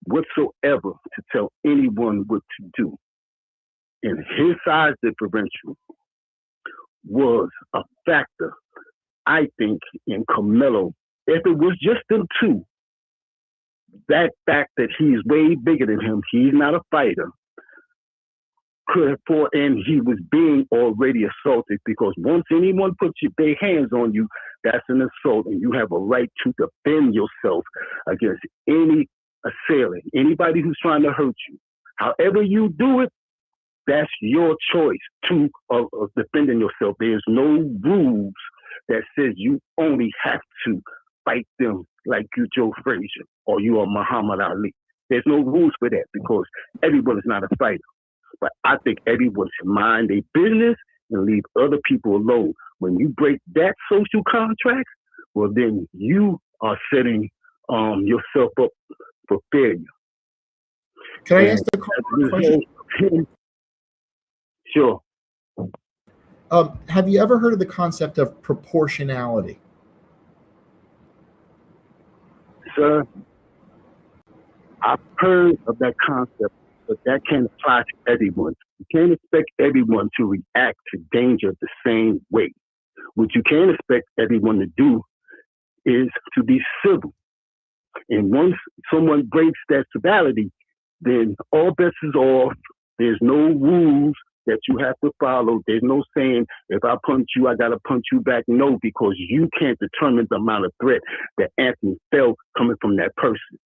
whatsoever to tell anyone what to do. And his size differential was a factor, I think, in Karmelo. If it was just them two, that fact that he's way bigger than him, he's not a fighter, could have fought, and he was being already assaulted, because once anyone puts their hands on you, that's an assault, and you have a right to defend yourself against any assailant, anybody who's trying to hurt you. However you do it, that's your choice to defending yourself. There's no rules that says you only have to fight them like you Joe Frazier or you are Muhammad Ali. There's no rules for that, because everyone is not a fighter. But I think everyone should mind their business and leave other people alone. When you break that social contract, well, then you are setting yourself up for failure. Can I ask the question? Sure. Have you ever heard of the concept of proportionality? Sir, I've heard of that concept, but that can't apply to everyone. You can't expect everyone to react to danger the same way. What you can expect everyone to do is to be civil. And once someone breaks that civility, then all bets is off. There's no rules. that you have to follow. There's no saying, if I punch you, I got to punch you back. No, because you can't determine the amount of threat that Anthony felt coming from that person.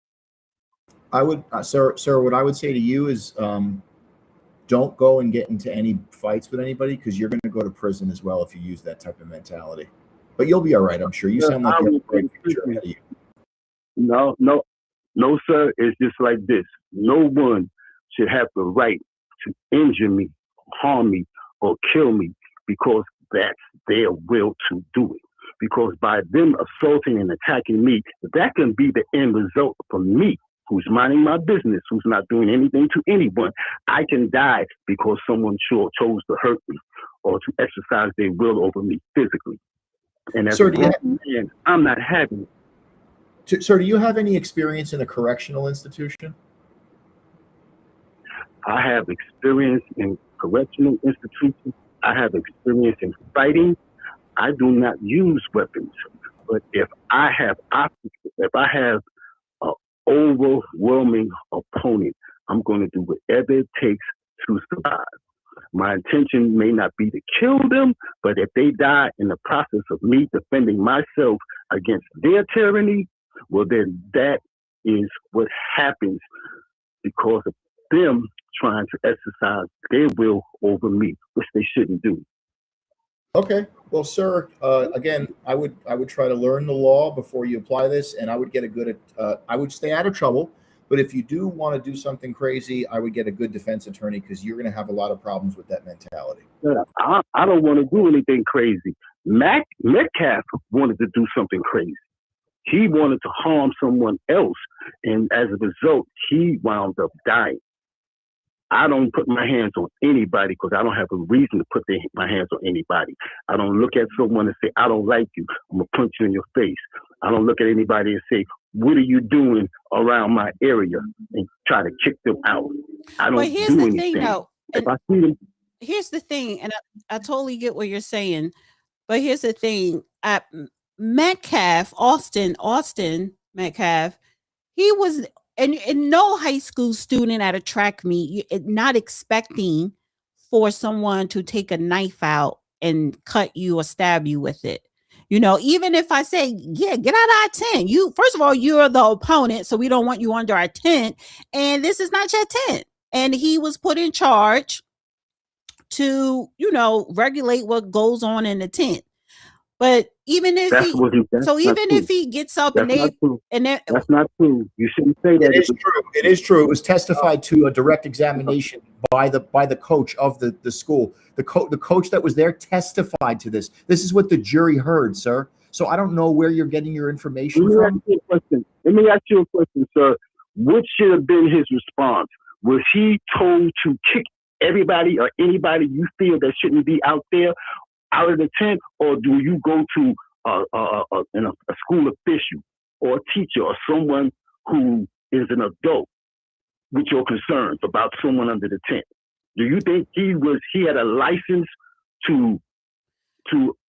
I would, sir, what I would say to you is, don't go and get into any fights with anybody, because you're going to go to prison as well if you use that type of mentality. But you'll be all right, I'm sure. You sound like you have a great future ahead of you. No, sir. It's just like this. No one should have the right to injure me, harm me, or kill me, because that's their will to do it. Because by them assaulting and attacking me, that can be the end result for me, who's minding my business, who's not doing anything to anyone. I can die because someone chose to hurt me or to exercise their will over me physically. And as a grown man, I'm not having it. Sir, do you have any experience in a correctional institution? I have experience in correctional institutions. I have experience in fighting. I do not use weapons. But if I have an overwhelming opponent, I'm going to do whatever it takes to survive. My intention may not be to kill them, but if they die in the process of me defending myself against their tyranny, well, then that is what happens because of them trying to exercise their will over me, which they shouldn't do. Okay. Well, sir, again, I would try to learn the law before you apply this, and I would get a good, I would stay out of trouble. But if you do want to do something crazy, I would get a good defense attorney, because you're going to have a lot of problems with that mentality. Yeah, I don't want to do anything crazy. Metcalf wanted to do something crazy. He wanted to harm someone else, and as a result, he wound up dying. I don't put my hands on anybody because I don't have a reason to put my hands on anybody. I don't look at someone and say, I don't like you, I'm going to punch you in your face. I don't look at anybody and say, what are you doing around my area, and try to kick them out. I don't do anything. If I see them, here's the thing, and I totally get what you're saying, but here's the thing. Metcalf, Austin Metcalf, he was and no high school student at a track meet not expecting for someone to take a knife out and cut you or stab you with it. You know, even if I say, yeah, get out of our tent. You, first of all, you're the opponent, so we don't want you under our tent. And this is not your tent. And he was put in charge to, you know, regulate what goes on in the tent. But even if if he gets up that's not true. You shouldn't say that. It is true. It is true. It was testified to a direct examination by the coach of the school. The coach that was there testified to this. This is what the jury heard, sir. So I don't know where you're getting your information from. Let me ask you a question, sir. What should have been his response? Was he told to kick everybody or anybody you feel that shouldn't be out there out of the tent, or do you go to a school official or a teacher or someone who is an adult with your concerns about someone under the tent? Do you think he had a license to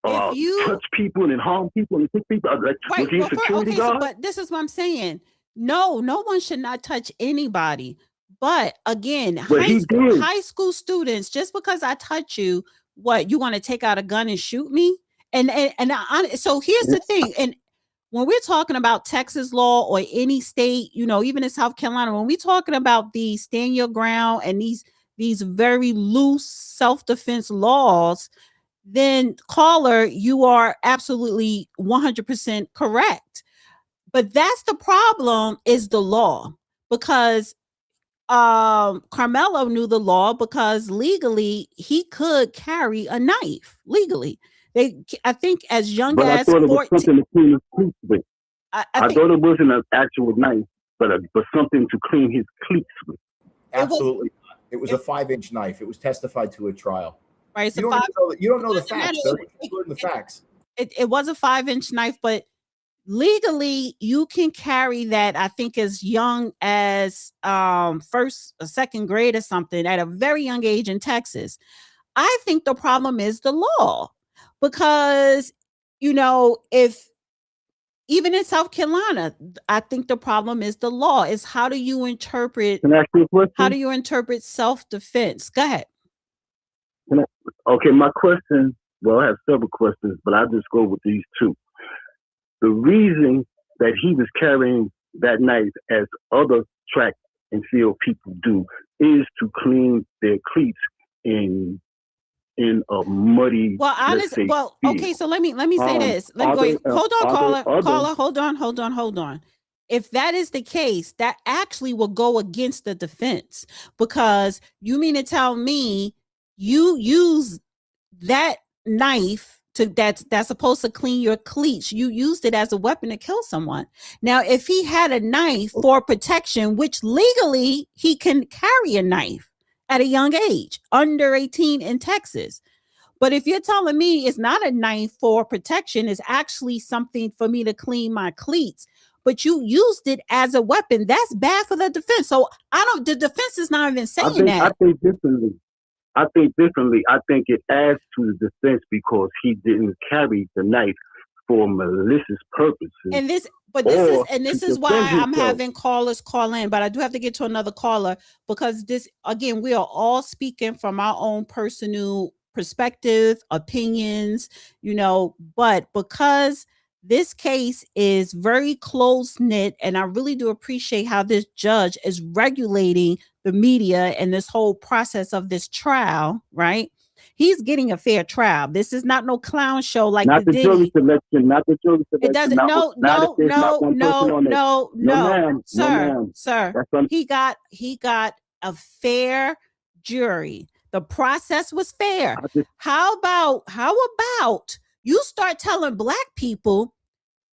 touch people and harm people and kick people? Was he a security guard? But this is what I'm saying. No one should not touch anybody. But again, high school students, just because I touch you, what, you want to take out a gun and shoot me? So here's the thing. And when we're talking about Texas law or any state, you know, even in South Carolina, when we're talking about the stand your ground and these very loose self-defense laws, then caller, you are absolutely 100% correct. But that's the problem, is the law, because Karmelo knew the law, because legally he could carry a knife legally. I think as young as 14. I thought it was something to clean his cleats with. I thought it wasn't an actual knife, but something to clean his cleats with. Absolutely. It was a 5-inch knife. It was testified to at trial. Right. You don't know the facts. Learn the facts. It was a 5-inch knife, but legally you can carry that, I think, as young as first or second grade or something, at a very young age in Texas. I think the problem is the law, because, you know, if even in South Carolina, I think the problem is the law. Is how do you interpret self-defense? Go ahead. Okay, my question, well, I have several questions, but I'll just go with these two. The reason that he was carrying that knife, as other track and field people do, is to clean their cleats in a muddy, Well, let's honest. say, Well, field. okay. So let me say this. Let me Are go. they, Hold on, are there caller. other? Caller, hold on. If that is the case, that actually will go against the defense, because you mean to tell me you use that knife to that's supposed to clean your cleats, you used it as a weapon to kill someone. Now, if he had a knife for protection, which legally he can carry a knife at a young age, under 18 in Texas. But if you're telling me it's not a knife for protection, it's actually something for me to clean my cleats, but you used it as a weapon, that's bad for the defense. So the defense is not even saying I that. think differently. I think it adds to the defense because he didn't carry the knife for malicious purposes. And this is why I'm having callers call in, but I do have to get to another caller, because this, again, we are all speaking from our own personal perspective, opinions, but because this case is very close knit, and I really do appreciate how this judge is regulating the media and this whole process of this trial, right? He's getting a fair trial. This is not no clown show like not the jury selection, not the jury selection. It doesn't. No, sir. He got a fair jury. The process was fair. How about you start telling black people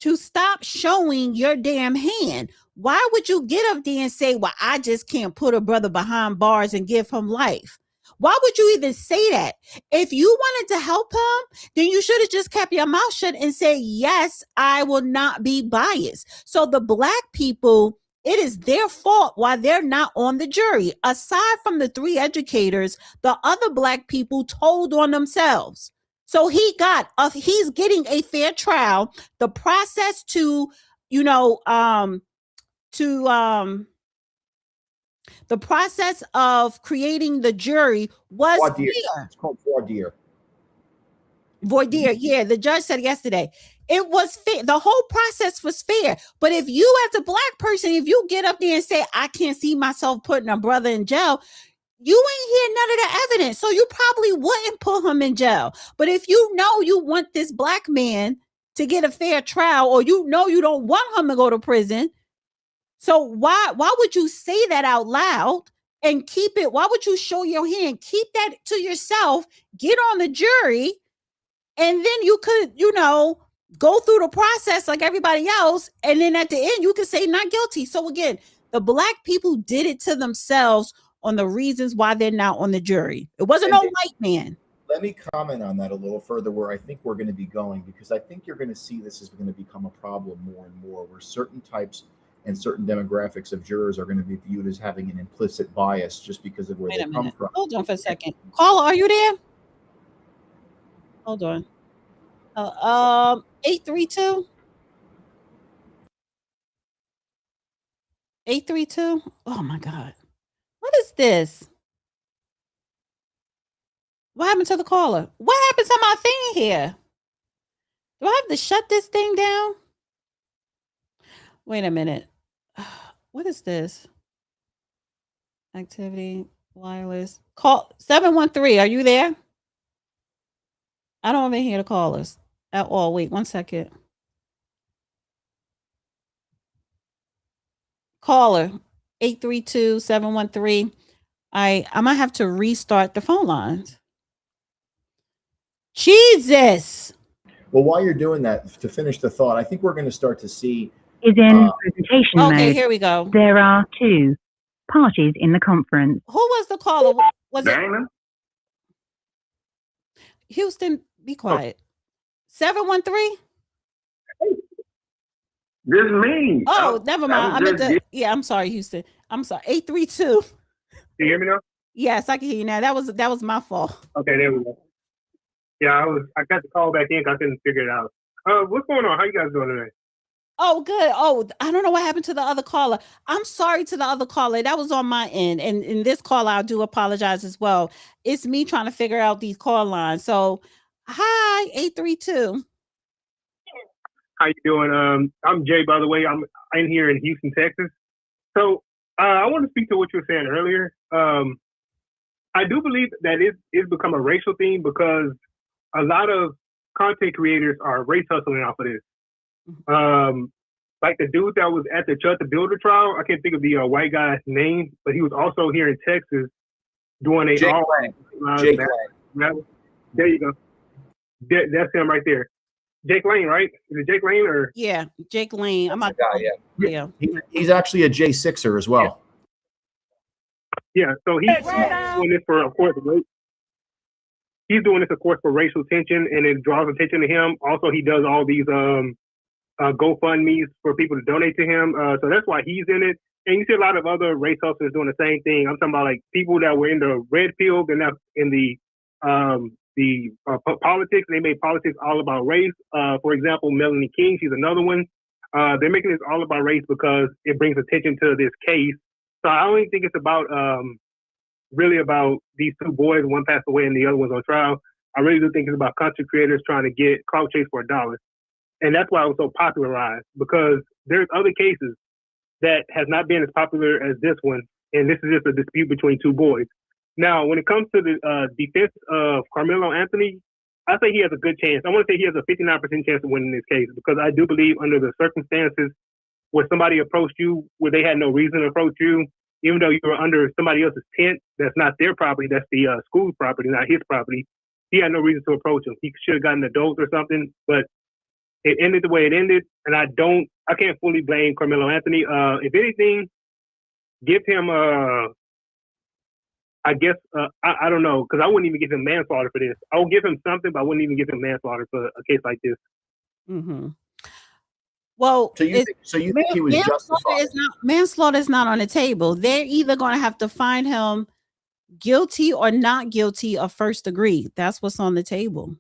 to stop showing your damn hand? Why would you get up there and say, well, I just can't put a brother behind bars and give him life? Why would you even say that? If you wanted to help him, then you should have just kept your mouth shut and say, yes, I will not be biased. So the black people, it is their fault why they're not on the jury. Aside from the 3 educators, the other black people told on themselves. So he's getting a fair trial. The process the process of creating the jury was fair. It's called voir dire. Voir dire, yeah. The judge said yesterday it was fair. The whole process was fair. But if you, as a black person, if you get up there and say, I can't see myself putting a brother in jail, you ain't hear none of the evidence. So you probably wouldn't put him in jail. But if you know you want this black man to get a fair trial, or you know you don't want him to go to prison, so why would you say that out loud and keep it? Why would you show your hand? Keep that to yourself, get on the jury, and then you could, go through the process like everybody else. And then at the end, you could say not guilty. So again, the black people did it to themselves on the reasons why they're not on the jury. It wasn't no white man. Let me comment on that a little further, where I think we're going to be going, because I think you're going to see this is going to become a problem more and more, where certain types and certain demographics of jurors are going to be viewed as having an implicit bias just because of where they come from. Hold on for a second. Caller, are you there? Hold on. 832? 832? Oh my God. What is this? What happened to the caller? What happened to my thing here? Do I have to shut this thing down? Wait a minute. What is this? Activity, wireless. Call 713. Are you there? I don't even hear the callers at all. Wait 1 second. Caller 832-713. I might have to restart the phone lines. Jesus. Well, while you're doing that, to finish the thought, I think we're going to start to see is in presentation mode. Okay, here we go. There are 2 parties in the conference. Who was the caller? Was Damon? it Houston? Be quiet. 713? This is me. Oh, never mind. I'm sorry, Houston. I'm sorry. 832. Can you hear me now? Yes, I can hear you now. That was my fault. Okay, there we go. Yeah, I got the call back in because I couldn't figure it out. What's going on? How you guys doing today? Oh, good. Oh, I don't know what happened to the other caller. I'm sorry to the other caller. That was on my end. And in this caller, I do apologize as well. It's me trying to figure out these call lines. So, hi, 832. How you doing? I'm Jay, by the way. I'm in here in Houston, Texas. So I want to speak to what you were saying earlier. I do believe that it's become a racial thing because a lot of content creators are race hustling off of this. Like the dude that was at the Chud the Builder trial, I can't think of the white guy's name, but he was also here in Texas doing a Jake Lang. There you go. That's him right there. Jake Lane, right? Is it Jake Lane or? Yeah, Jake Lane. I'm That's the guy, yeah. He's actually a J6er as well. Yeah, so he's doing this for, of course, he's doing this, of course, for racial tension, and it draws attention to him. Also, he does all these GoFundMe's for people to donate to him. So that's why he's in it. And you see a lot of other race hustlers doing the same thing. I'm talking about like people that were in the red pill, they're not in the politics. They made politics all about race. For example, Melanie King, she's another one. They're making this all about race because it brings attention to this case. So I don't even think it's about really about these two boys. One passed away and the other one's on trial. I really do think it's about content creators trying to get clout chase for $1. And that's why it was so popularized, because there's other cases that has not been as popular as this one. And this is just a dispute between two boys. Now, when it comes to the defense of Karmelo Anthony, I say he has a good chance. I want to say he has a 59% chance of winning this case, because I do believe under the circumstances where somebody approached you where they had no reason to approach you, even though you were under somebody else's tent, that's not their property, that's the school's property, not his property. He had no reason to approach him. He should have gotten adult or something, but it ended the way it ended, and I can't fully blame Karmelo Anthony. If anything, give him I guess I don't know, because I wouldn't even give him manslaughter for this. I will give him something, but I wouldn't even give him manslaughter for a case like this. Mm-hmm. Well, so you think he was justified? Manslaughter is not on the table. They're either going to have to find him guilty or not guilty of first degree. That's what's on the table.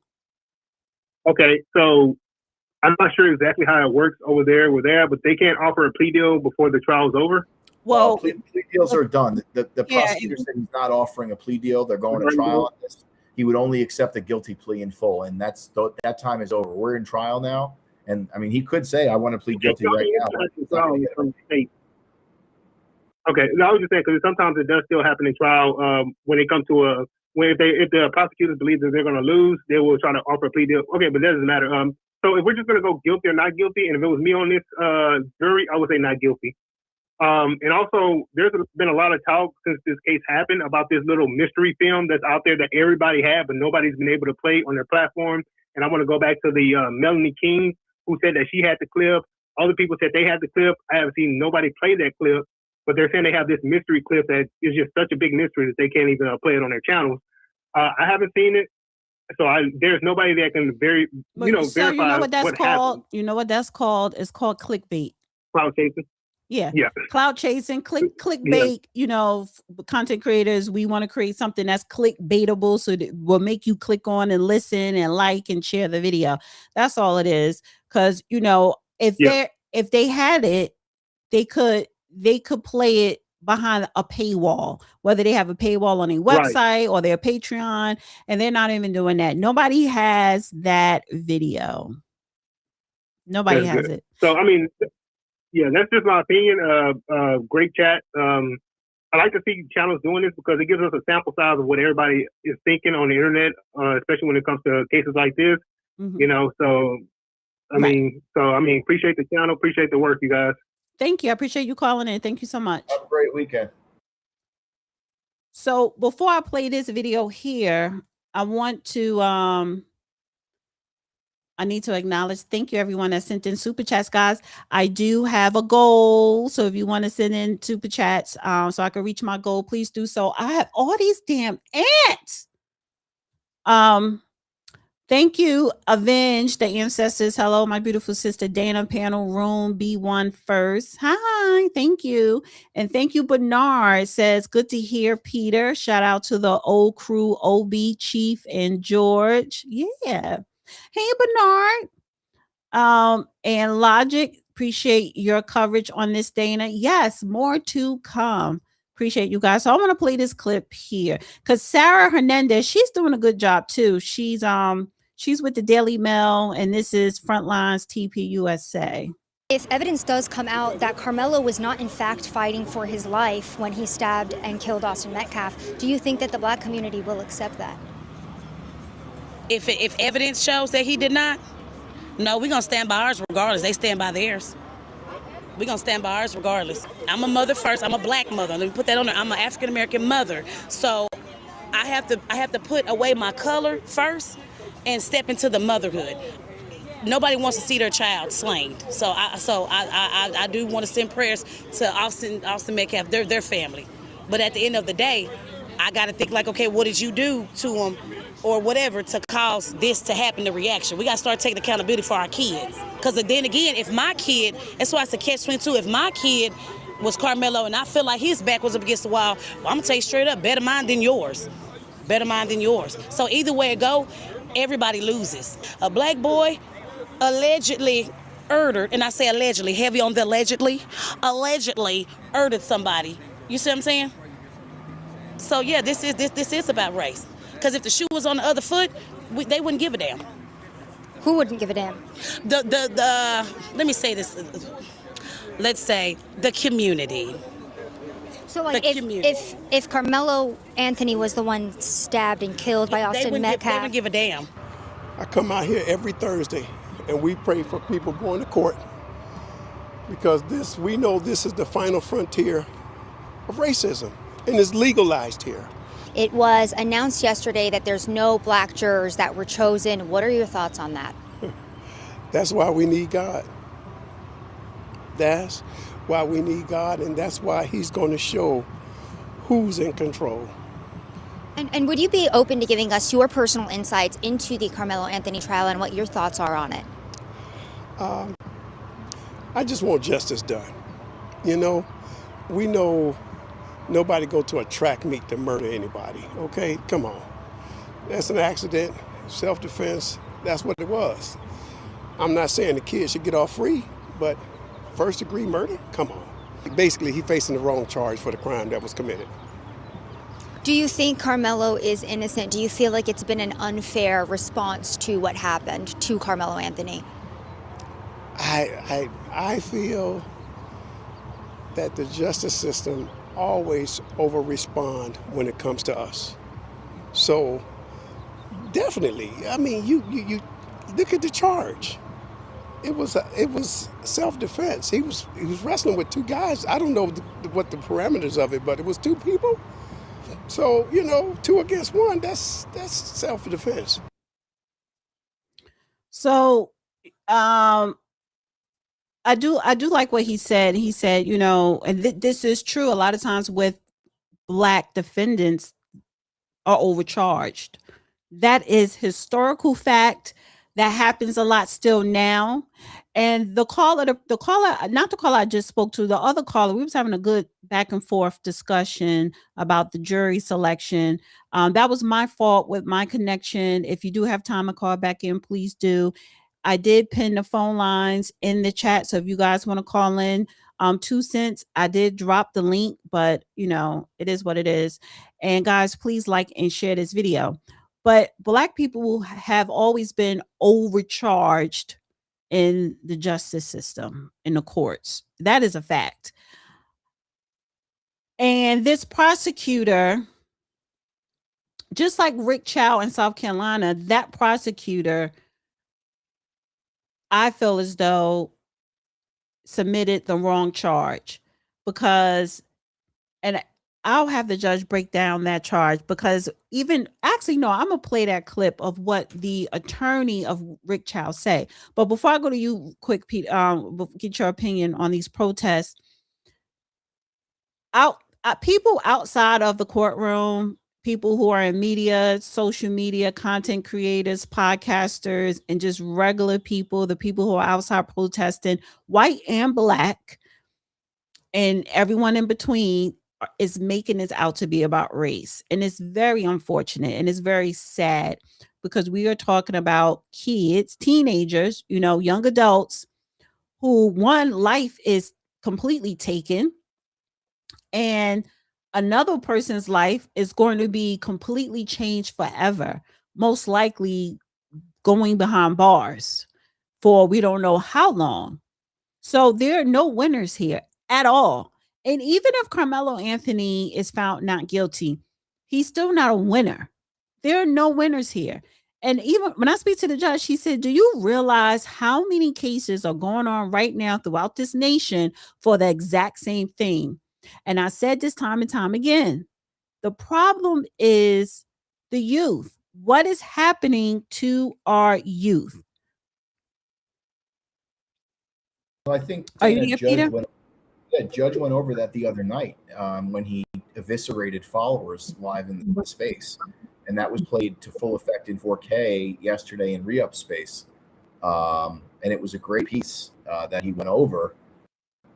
Okay, so I'm not sure exactly how it works over there but they can't offer a plea deal before the trial's over. Well, plea deals are done. The prosecutor said he's not offering a plea deal. They're going to trial on this. He would only accept a guilty plea in full, and that time is over. We're in trial now, and I mean, he could say, "I want to plead guilty right now." Okay, no, I was just saying, because sometimes it does still happen in trial when it comes to if the prosecutors believe that they're going to lose, they will try to offer a plea deal. Okay, but that doesn't matter. So if we're just going to go guilty or not guilty, and if it was me on this jury, I would say not guilty. And also, there's been a lot of talk since this case happened about this little mystery film that's out there that everybody had, but nobody's been able to play on their platform. And I want to go back to the Melanie King, who said that she had the clip. Other people said they had the clip. I haven't seen nobody play that clip, but they're saying they have this mystery clip that is just such a big mystery that they can't even play it on their channels. I haven't seen it. So there's nobody that can verify. You know what that's called? Happened. You know what that's called? It's called clickbait. Cloud chasing. Yeah. Cloud chasing, clickbait, content creators, we want to create something that's clickbaitable so that will make you click on and listen and like and share the video. That's all it is. Because, if they had it, they could play it behind a paywall, whether they have a paywall on a website or their Patreon, and they're not even doing that. Nobody has that video. Nobody has it. So, I mean, yeah, that's just my opinion. Great chat. I like to see channels doing this because it gives us a sample size of what everybody is thinking on the internet, especially when it comes to cases like this. Mm-hmm. So I mean, appreciate the channel, appreciate the work, you guys. Thank you. I appreciate you calling in. Thank you so much. Have a great weekend. So before I play this video here, I want to I need to acknowledge, thank you everyone that sent in super chats, guys. I do have a goal. So if you want to send in super chats so I can reach my goal, please do so. I have all these damn ants. Thank you, Avenge, the ancestors. Hello, my beautiful sister Dana, panel room B1 first. Hi, thank you. And thank you, Bernard says, good to hear, Peter. Shout out to the old crew, OB, Chief, and George. Yeah. Hey, Bernard. And Logic, Appreciate your coverage on this, Dana. Yes, more to come. Appreciate you guys. So I want to play this clip here because Sarah Hernandez, she's doing a good job too. She's with the Daily Mail, and this is Frontlines TPUSA. If evidence does come out that Karmelo was not in fact fighting for his life when he stabbed and killed Austin Metcalf, do you think that the black community will accept that? If evidence shows that he did not, no, we're going to stand by ours regardless. They stand by theirs. We're going to stand by ours regardless. I'm a mother first. I'm a black mother. Let me put that on there. I'm an African-American mother. So I have to put away my color first and step into the motherhood. Nobody wants to see their child slain. So I do want to send prayers to Austin Metcalf, their family. But at the end of the day, I got to think like, okay, what did you do to him or whatever to cause this to happen, the reaction? We got to start taking accountability for our kids. Because then again, if my kid, that's why it's a catch-22, if my kid was Karmelo and I feel like his back was up against the wall, well, I'm going to tell you straight up, better mine than yours. Better mine than yours. So either way it go, everybody loses. A black boy allegedly murdered, and I say allegedly, heavy on the allegedly murdered somebody. You see what I'm saying? So yeah, this is about race. Because if the shoe was on the other foot, they wouldn't give a damn. Who wouldn't give a damn? Let me say this. Let's say the community. So like if Karmelo Anthony was the one stabbed and killed by Austin Metcalf, they wouldn't give a damn. I come out here every Thursday and we pray for people going to court because we know this is the final frontier of racism and it's legalized here. It was announced yesterday that there's no black jurors that were chosen. What are your thoughts on that? That's why we need God. That's why we need God, and that's why he's going to show who's in control. And would you be open to giving us your personal insights into the Karmelo Anthony trial and what your thoughts are on it? I just want justice done. You know, we know nobody go to a track meet to murder anybody, okay? Come on. That's an accident, self-defense, that's what it was. I'm not saying the kid should get off free, but first-degree murder? Come on. Basically, he's facing the wrong charge for the crime that was committed. Do you think Karmelo is innocent? Do you feel like it's been an unfair response to what happened to Karmelo Anthony? I feel that the justice system always over-respond when it comes to us. So definitely, I mean, you look at the charge. It was self-defense. He was wrestling with two guys. I don't know what the parameters of it, but it was two people. So, you know, 2 against 1, that's self-defense. So, I do like what he said. He said, you know, and this is true. A lot of times with black defendants are overcharged. That is historical fact. That happens a lot still now. And the caller, not the caller I just spoke to, the other caller, we was having a good back and forth discussion about the jury selection. That was my fault with my connection. If you do have time to call back in, please do. I did pin the phone lines in the chat. So if you guys want to call in, 2 cents, I did drop the link, but you know, it is what it is. And guys, please like and share this video. But black people have always been overcharged in the justice system, in the courts. That is a fact. And this prosecutor, just like Rick Chow in South Carolina, that prosecutor, I feel as though submitted the wrong charge because, and I'll have the judge break down that charge because I'm gonna play that clip of what the attorney of Rick Chow say. But before I go to you, quick, Pete, get your opinion on these protests. People outside of the courtroom, people who are in media, social media, content creators, podcasters, and just regular people, the people who are outside protesting, white and black, and everyone in between, is making this out to be about race. And it's very unfortunate and it's very sad because we are talking about kids, teenagers, you know, young adults who one life is completely taken and another person's life is going to be completely changed forever, most likely going behind bars for we don't know how long. So there are no winners here at all. And even if Carmelo Anthony is found not guilty, he's still not a winner. There are no winners here. And even when I speak to the judge, she said, do you realize how many cases are going on right now throughout this nation for the exact same thing? And I said this time and time again, the problem is the youth. What is happening to our youth? Well, I think Are you here, Peter? Judge went over that the other night when he eviscerated followers live in the space, and that was played to full effect in 4K yesterday in Re-Up space, and it was a great piece that he went over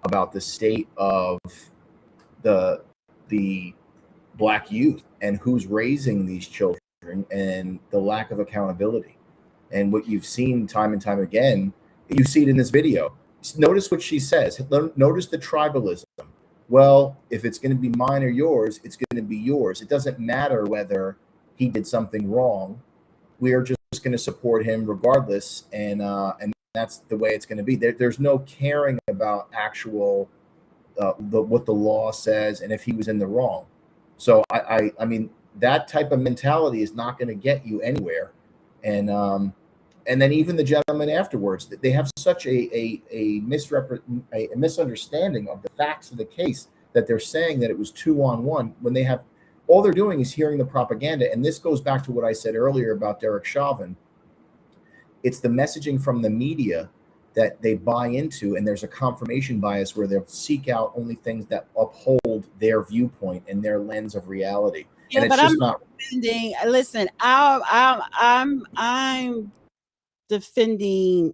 about the state of the Black youth and who's raising these children and the lack of accountability. And what you've seen time and time again, you see it in this video. Notice what she says. Notice the tribalism. Well, if it's going to be mine or yours, it's going to be yours. It doesn't matter whether he did something wrong. We are just going to support him regardless, and that's the way it's going to be. There's no caring about actual what the law says and if he was in the wrong. So I mean that type of mentality is not going to get you anywhere, and then even the gentleman afterwards, they have such a misunderstanding of the facts of the case that they're saying that it was 2-on-1 when they have all they're doing is hearing the propaganda. And this goes back to what I said earlier about Derek Chauvin. It's the messaging from the media that they buy into, and there's a confirmation bias where they'll seek out only things that uphold their viewpoint and their lens of reality. Yeah, and it's but just I'm not. defending. Listen, I'm defending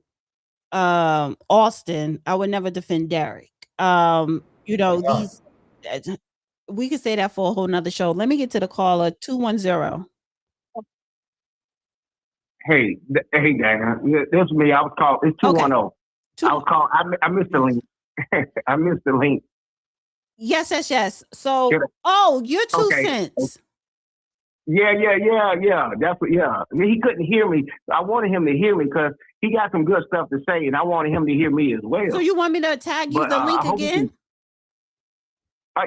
Austin. I would never defend Derek. These we could say that for a whole nother show. Let me get to the caller 210. Hey, Dana, this is me. I was called. It's 210. I was called. I missed the link. I missed the link. Yes. So, you're 2 cents. Yeah. That's what. Yeah, he couldn't hear me. I wanted him to hear me because he got some good stuff to say, and I wanted him to hear me as well. So you want me to tag you the link again?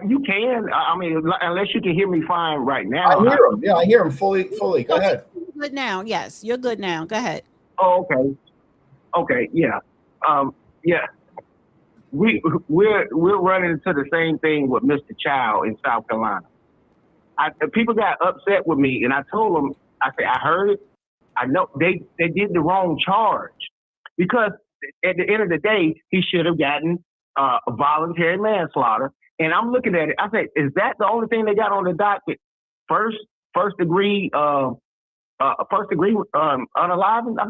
You can. I mean, unless you can hear me fine right now. I hear him. Yeah, I hear him fully. Go ahead. Good now. Yes, you're good now. Go ahead. Oh, okay. Okay. Yeah. Yeah. We're running into the same thing with Mr. Child in South Carolina. People got upset with me, and I told them, I said, I heard it. I know they did the wrong charge because at the end of the day, he should have gotten a voluntary manslaughter. And I'm looking at it. I said, is that the only thing they got on the docket? First degree unaliving? I'm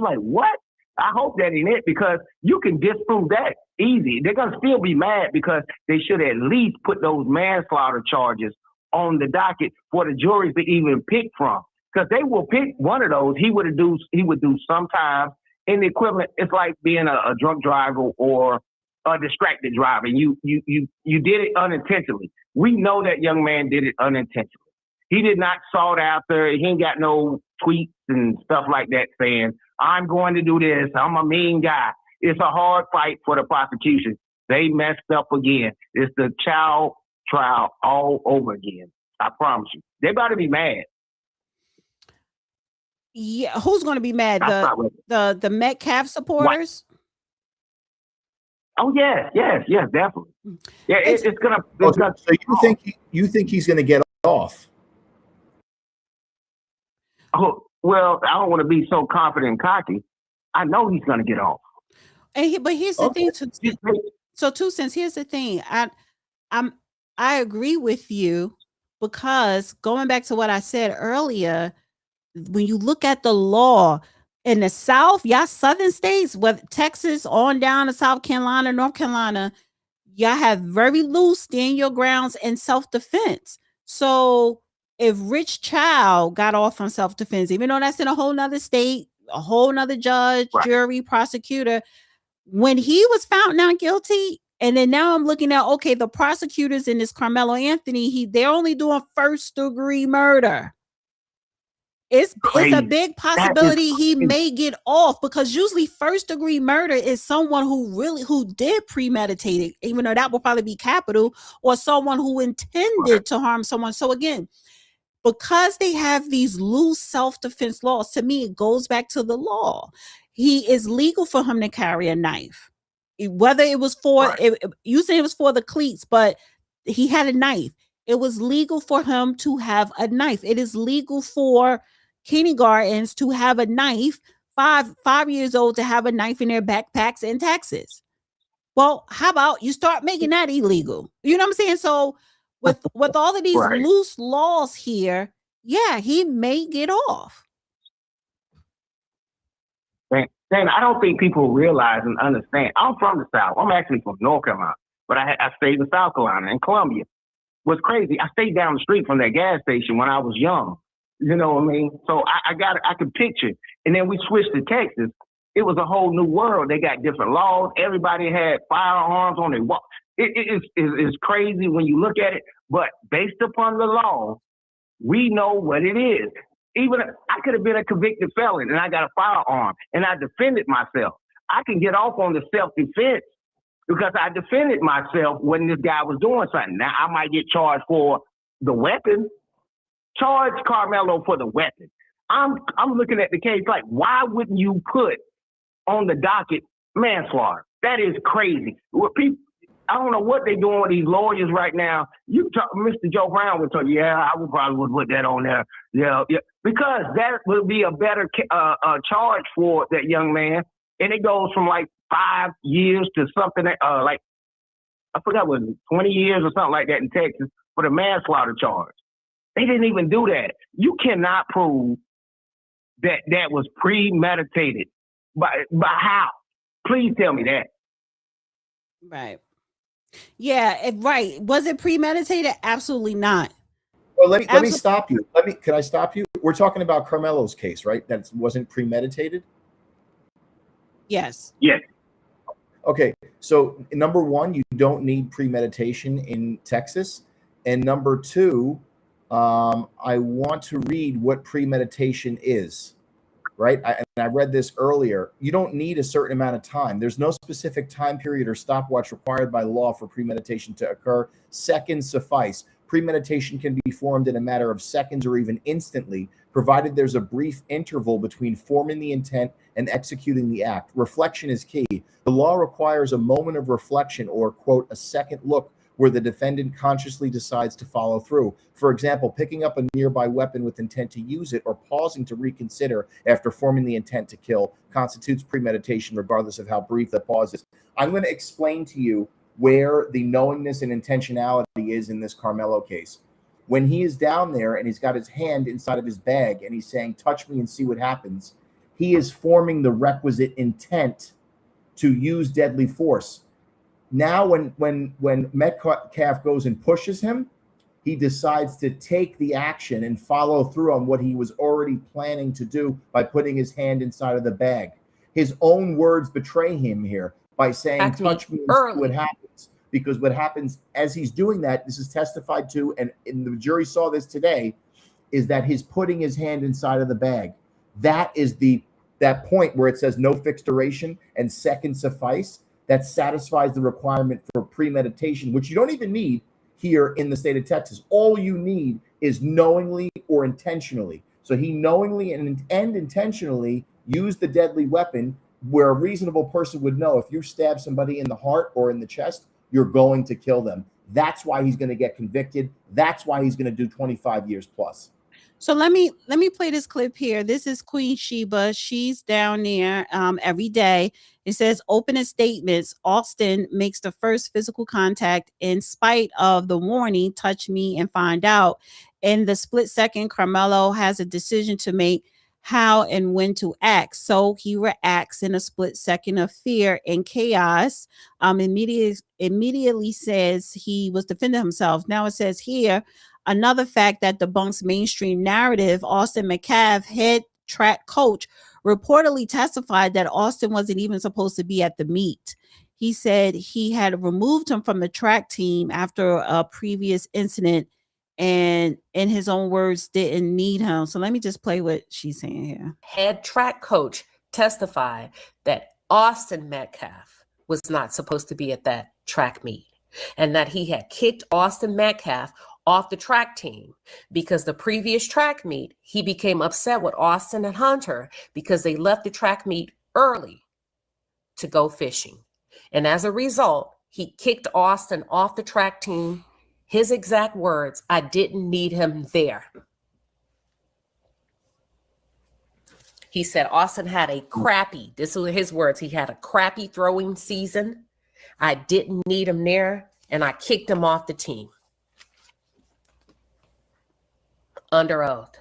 like, what? I hope that ain't it because you can disprove that easy. They're gonna still be mad because they should at least put those manslaughter charges on the docket for the juries to even pick from. Because they will pick one of those. He would do some time in the equivalent. It's like being a drunk driver or a distracted driver. You did it unintentionally. We know that young man did it unintentionally. He did not sought after. He ain't got no tweets and stuff like that saying, I'm going to do this. I'm a mean guy. It's a hard fight for the prosecution. They messed up again. It's the child trial all over again. I promise you. They about to be mad. Yeah, who's going to be mad? The Metcalf supporters? What? Oh yes, definitely. Yeah, it's gonna. So you think he's going to get off? Oh well, I don't want to be so confident and cocky. I know he's going to get off. But here's the thing. So 2 cents. Here's the thing. I agree with you because going back to what I said earlier, when you look at the law in the South, y'all southern states, with Texas on down to South Carolina, North Carolina, y'all have very loose stand your grounds and self-defense. So if Rich Child got off on self-defense, even though that's in a whole nother state, a whole nother judge, jury, prosecutor, When he was found not guilty, and then now I'm looking at, okay, the prosecutors in this Carmelo Anthony, they're only doing first degree murder. It's a big possibility he may get off, because usually first degree murder is someone who did premeditate it, even though that will probably be capital, or someone who intended to harm someone. So again, because they have these loose self-defense laws, to me, it goes back to the law. He is legal for him to carry a knife. Whether it was for, you say it was for the cleats, but he had a knife. It was legal for him to have a knife. It is legal for kindergartens to have a knife, 5 years old to have a knife in their backpacks in Texas. Well, how about you start making that illegal? You know what I'm saying? So with all of these loose laws here, yeah, he may get off. Dan, I don't think people realize and understand. I'm from the South. I'm actually from North Carolina, but I stayed in South Carolina, in Columbia. What's crazy, I stayed down the street from that gas station when I was young. You know what I mean? So I could picture. And then we switched to Texas. It was a whole new world. They got different laws. Everybody had firearms on their wall. It's crazy when you look at it, but based upon the law, we know what it is. Even I could have been a convicted felon and I got a firearm and I defended myself. I can get off on the self-defense because I defended myself when this guy was doing something. Now I might get charged for the weapon. Charge Karmelo for the weapon. I'm looking at the case like, why wouldn't you put on the docket manslaughter? That is crazy. I don't know what they're doing with these lawyers right now. Mr. Joe Brown would tell you, yeah, I would probably put that on there. Yeah, because that would be a better charge for that young man. And it goes from like 5 years to something like, I forgot what, 20 years or something like that in Texas for the manslaughter charge. They didn't even do that. You cannot prove that was premeditated. By how? Please tell me that. Right. Yeah, right. Was it premeditated? Absolutely not. Well, let me stop you. Can I stop you? We're talking about Carmelo's case, right? That wasn't premeditated? Yes. Yes. Okay. So number one, you don't need premeditation in Texas. And number two, I want to read what premeditation is, right? I read this earlier. You don't need a certain amount of time. There's no specific time period or stopwatch required by law for premeditation to occur. Seconds suffice. Premeditation can be formed in a matter of seconds or even instantly, provided there's a brief interval between forming the intent and executing the act. Reflection is key. The law requires a moment of reflection or, quote, a second look where the defendant consciously decides to follow through. For example, picking up a nearby weapon with intent to use it or pausing to reconsider after forming the intent to kill constitutes premeditation, regardless of how brief the pause is. I'm going to explain to you where the knowingness and intentionality is in this Karmelo case. When he is down there and he's got his hand inside of his bag and he's saying, touch me and see what happens, he is forming the requisite intent to use deadly force. Now, when Metcalf goes and pushes him, he decides to take the action and follow through on what he was already planning to do by putting his hand inside of the bag. His own words betray him here by saying, touch me and see what happens. Because what happens as he's doing that, this is testified to, and the jury saw this today, is that he's putting his hand inside of the bag. That is that point where it says no fixed duration and seconds suffice. That satisfies the requirement for premeditation, which you don't even need here in the state of Texas. All you need is knowingly or intentionally. So he knowingly and intentionally used the deadly weapon, where a reasonable person would know if you stab somebody in the heart or in the chest, you're going to kill them. That's why he's going to get convicted. That's why he's going to do 25 years plus. So let me play this clip here. This is Queen Sheba. She's down there every day. It says, opening statements. Austin makes the first physical contact in spite of the warning, touch me and find out. In the split second, Karmelo has a decision to make, how and when to act. So he reacts in a split second of fear and chaos. Immediately says he was defending himself. Now it says here, another fact that debunks mainstream narrative, Austin Metcalf, head track coach, reportedly testified that Austin wasn't even supposed to be at the meet. He said he had removed him from the track team after a previous incident and, in his own words, didn't need him. So let me just play what she's saying here. Head track coach testified that Austin Metcalf was not supposed to be at that track meet and that he had kicked Austin Metcalf off the track team because the previous track meet, he became upset with Austin and Hunter because they left the track meet early to go fishing. And as a result, he kicked Austin off the track team. His exact words, I didn't need him there. He said Austin had a crappy, this were his words, he had a crappy throwing season. I didn't need him there, and I kicked him off the team. Under oath.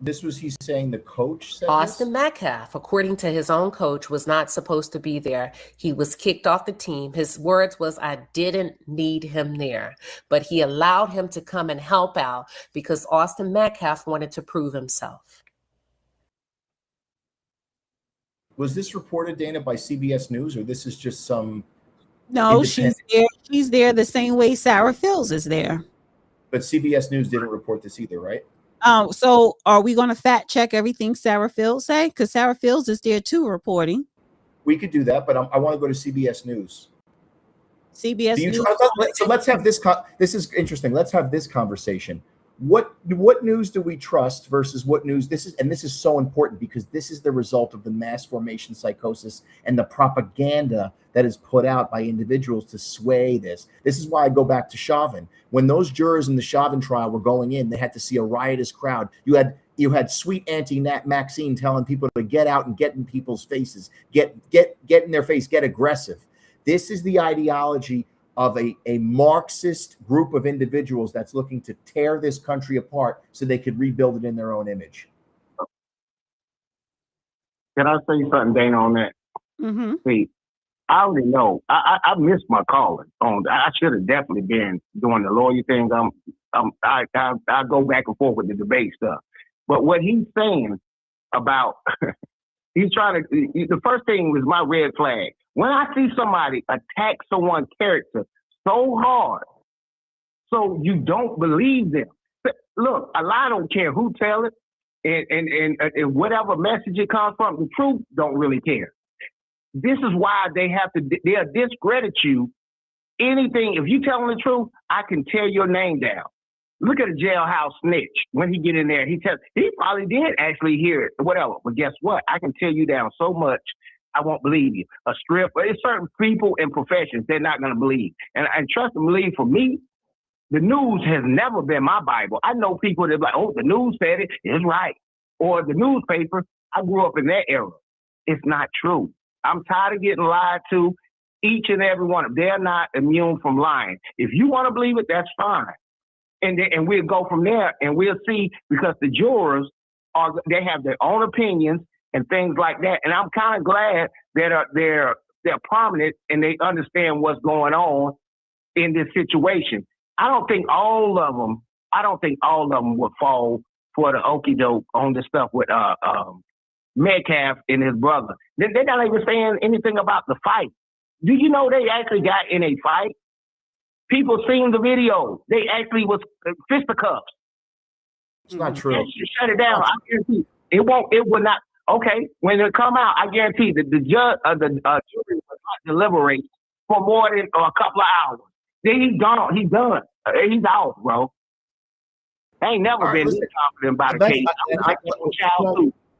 This was he saying the coach said Austin this? Metcalf, according to his own coach, was not supposed to be there. He was kicked off the team. His words was, I didn't need him there, but he allowed him to come and help out because Austin Metcalf wanted to prove himself. Was this reported, Dana, by CBS News, or this is just some? No, she's there. She's there the same way Sarah Fields is there. But CBS News didn't report this either, right? So are we going to fact check everything Sarah Fields say? Because Sarah Fields is there too reporting. We could do that, but I want to go to CBS News. CBS News. So let's have this. This is interesting. Let's have this conversation. What news do we trust versus what news? This is so important because this is the result of the mass formation psychosis and the propaganda that is put out by individuals to sway this. This is why I go back to Chauvin. When those jurors in the Chauvin trial were going in, they had to see a riotous crowd. You had sweet Auntie Maxine telling people to get out and get in people's faces, get in their face, get aggressive. This is the ideology of a Marxist group of individuals that's looking to tear this country apart so they could rebuild it in their own image. Can I say something, Dana, on that? Mm-hmm. See, I already know. I missed my calling. I should have definitely been doing the lawyer things. I go back and forth with the debate stuff. But what he's saying about, he's trying to, the first thing was my red flag. When I see somebody attack someone's character so hard, so you don't believe them. Look, a lie don't care who tell it, and whatever message it comes from, the truth don't really care. This is why they'll discredit you. Anything, if you telling the truth, I can tear your name down. Look at a jailhouse snitch. When he get in there, he probably did actually hear it, whatever. But guess what? I can tear you down so much, I won't believe you. A stripper, it's certain people and professions they're not going to believe. And trust and believe, for me, the news has never been my Bible. I know people that are like, oh, the news said it, it's right. Or the newspaper, I grew up in that era. It's not true. I'm tired of getting lied to, each and every one. They're not immune from lying. If you want to believe it, that's fine. And we'll go from there, and we'll see, because the jurors they have their own opinions and things like that. And I'm kind of glad that they're prominent and they understand what's going on in this situation. I don't think all of them would fall for the okie doke on the stuff with Metcalf and his brother. They're not even saying anything about the fight. Do you know they actually got in a fight? People seen the video. They actually was fisticuffs. It's not true. Shut it down. I guarantee it won't. It will not. Okay, when it come out, I guarantee that the jury will not deliberate for more than a couple of hours. Then he's gone. He's done. He's out, bro. I ain't never been this confident about a case.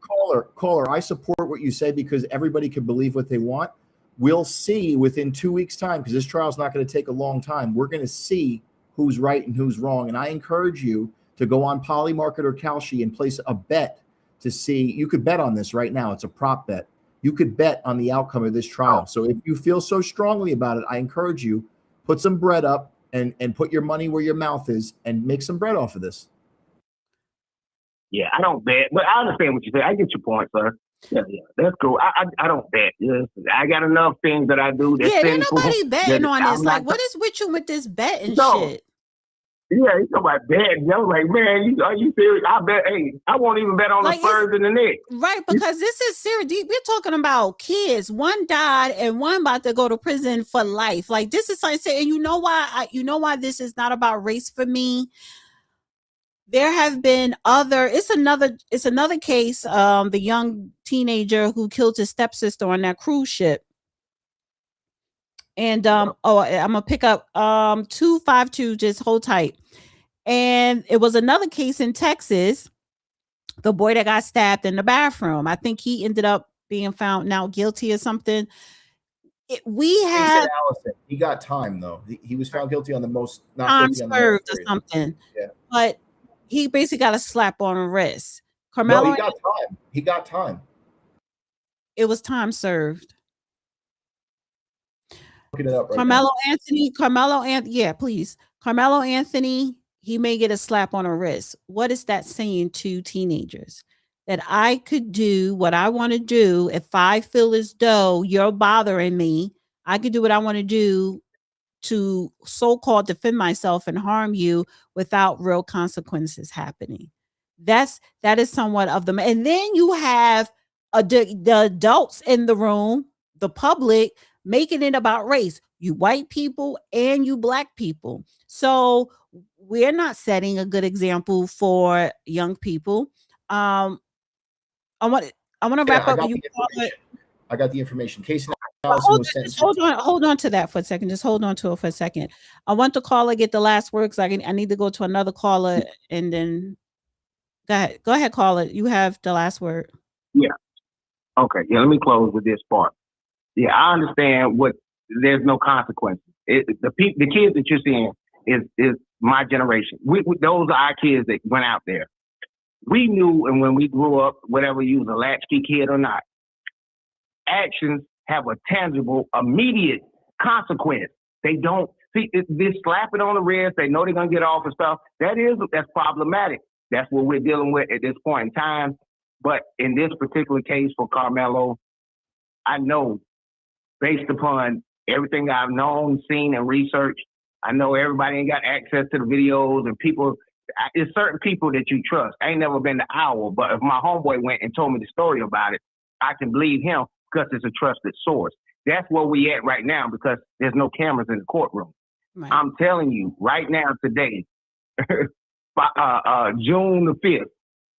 Caller, I support what you say because everybody can believe what they want. We'll see within 2 weeks' time, because this trial is not going to take a long time. We're going to see who's right and who's wrong. And I encourage you to go on Polymarket or Kalshi and place a bet to see. You could bet on this right now. It's a prop bet. You could bet on the outcome of this trial. So if you feel so strongly about it, I encourage you, put some bread up and put your money where your mouth is and make some bread off of this. Yeah, I don't bet, but I understand what you say. I get your point, sir. Yeah, that's cool. I don't bet. Yes, I got enough things that I do. That's ain't nobody betting on this. Like, what is with you with this betting shit? Yeah, he's talking about betting. I was like, man, are you serious? I bet. Hey, I won't even bet on the Spurs in the Knicks. Right, because this is serious. We're talking about kids. One died, and one about to go to prison for life. Like this is something. And you know why? You know why this is not about race for me. There have been other. It's another case. The young teenager who killed his stepsister on that cruise ship. And I'm gonna pick up 252. Just hold tight. And it was another case in Texas. The boy that got stabbed in the bathroom. I think he ended up being found now guilty or something. He got time though. He was found guilty on the most not time guilty on the served most or something. Yeah. But he basically got a slap on the wrist. Karmelo, No, he got time. He got time. It was time served. Looking it up right Carmelo now. Anthony, yeah, please. Carmelo Anthony, he may get a slap on the wrist. What is that saying to teenagers? That I could do what I want to do. If I feel as though you're bothering me, I could do what I want to do to so-called defend myself and harm you without real consequences happening. That is somewhat of them. And then you have the adults in the room, the public, making it about race. You white people and you black people. So we're not setting a good example for young people. I want to wrap up. I got the information. Casey Hold on to that for a second. Just hold on to it for a second. I want the caller get the last word because I need to go to another caller and then go ahead, caller. You have the last word. Yeah. Okay. Yeah. Let me close with this part. Yeah, I understand there's no consequences. The kids that you're seeing is my generation. Those are our kids that went out there. We knew, and when we grew up, whatever you was a latchkey kid or not, actions have a tangible, immediate consequence. They don't see this slapping on the wrist. They know they're gonna get off and stuff. That's problematic. That's what we're dealing with at this point in time. But in this particular case for Karmelo, I know, based upon everything I've known, seen, and researched, I know everybody ain't got access to the videos and people. It's certain people that you trust. I ain't never been to Owl, but if my homeboy went and told me the story about it, I can believe him because it's a trusted source. That's where we at right now because there's no cameras in the courtroom. Right. I'm telling you right now, today, by June the 5th,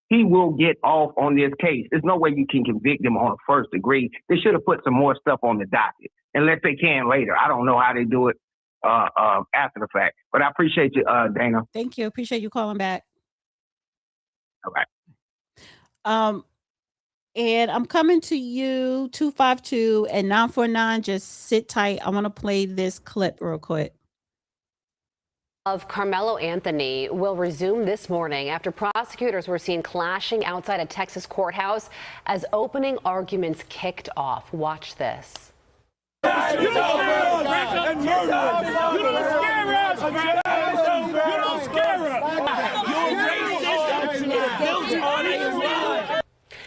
he will get off on this case. There's no way you can convict him on a first degree. They should have put some more stuff on the docket, unless they can later. I don't know how they do it after the fact. But I appreciate you, Dana. Thank you. Appreciate you calling back. All right. And I'm coming to you, 252 and 949. Just sit tight. I want to play this clip real quick. Of Karmelo Anthony will resume this morning after prosecutors were seen clashing outside a Texas courthouse as opening arguments kicked off. Watch this.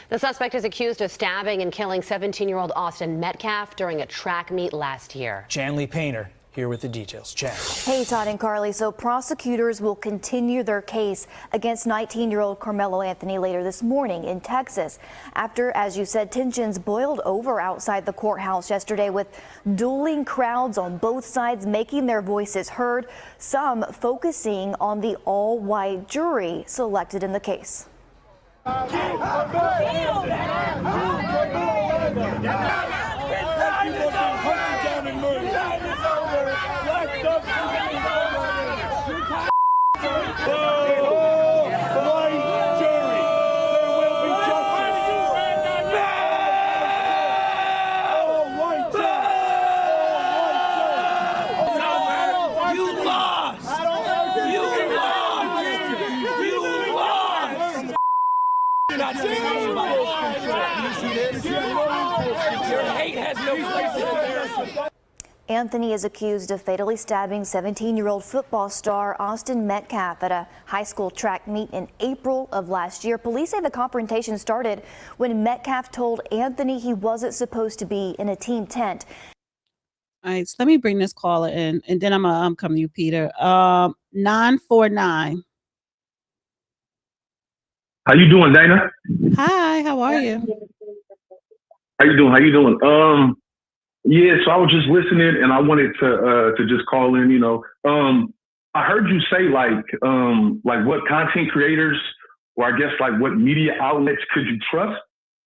The suspect is accused of stabbing and killing 17-year-old Austin Metcalf during a track meet last year. Chanley Painter here with the details. Jen. Hey, Todd and Carly. So prosecutors will continue their case against 19-year-old Karmelo Anthony later this morning in Texas after, as you said, tensions boiled over outside the courthouse yesterday with dueling crowds on both sides making their voices heard, some focusing on the all-white jury selected in the case. Anthony is accused of fatally stabbing 17-year-old football star Austin Metcalf at a high school track meet in April of last year. Police say the confrontation started when Metcalf told Anthony he wasn't supposed to be in a team tent. All right, so let me bring this caller in, and then I'm come to you, Peter. 949. How you doing, Dana? Hi, how are you? How you doing? Yeah, so I was just listening, and I wanted to just call in. I heard you say like what content creators, or I guess like what media outlets could you trust?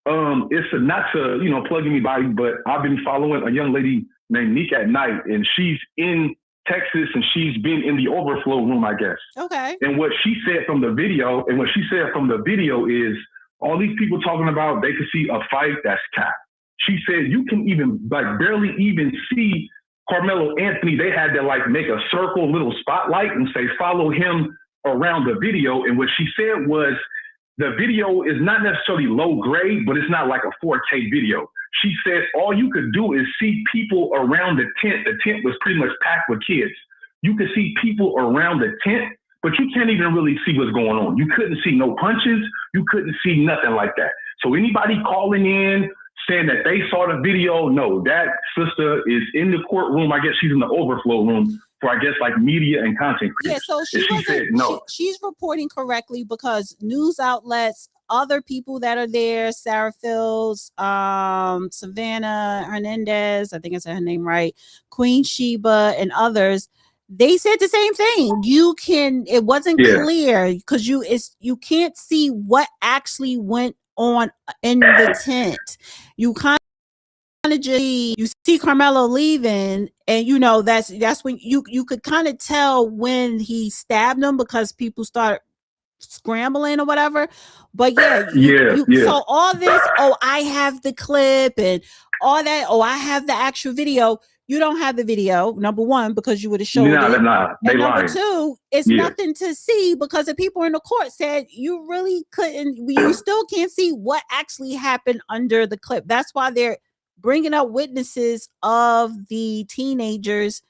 It's not to plug anybody, but I've been following a young lady named Nick at Night, and she's in Texas, and she's been in the overflow room, I guess. Okay. And what she said from the video, is all these people talking about they could see a fight, that's cap. She said you can even barely even see Karmelo Anthony. They had to make a circle, little spotlight, and say follow him around the video. And what she said was the video is not necessarily low grade, but it's not like a 4K video. She said all you could do is see people around the tent. The tent was pretty much packed with kids. You could see people around the tent, but you can't even really see what's going on. You couldn't see no punches. You couldn't see nothing like that. So anybody calling in saying that they saw the video, no, that sister is in the courtroom. I guess she's in the overflow room for, I guess, media and content creators. Yeah, so she said no. She's reporting correctly because news outlets, other people that are there, Sarah Fields, Savannah Hernandez, I think I said her name right, Queen Sheba, and others, they said the same thing. It wasn't clear because you can't see what actually went on in the tent. You kind of just you see Karmelo leaving, and that's when you could kind of tell when he stabbed him because people start scrambling or whatever. But so all this, I have the clip and all that, I have the actual video. You don't have the video, number one, because you would have showed it. They and number lying. two, it's nothing to see because the people in the court said you really couldn't, you still can't see what actually happened under the clip. That's why they're bringing up witnesses of the teenagers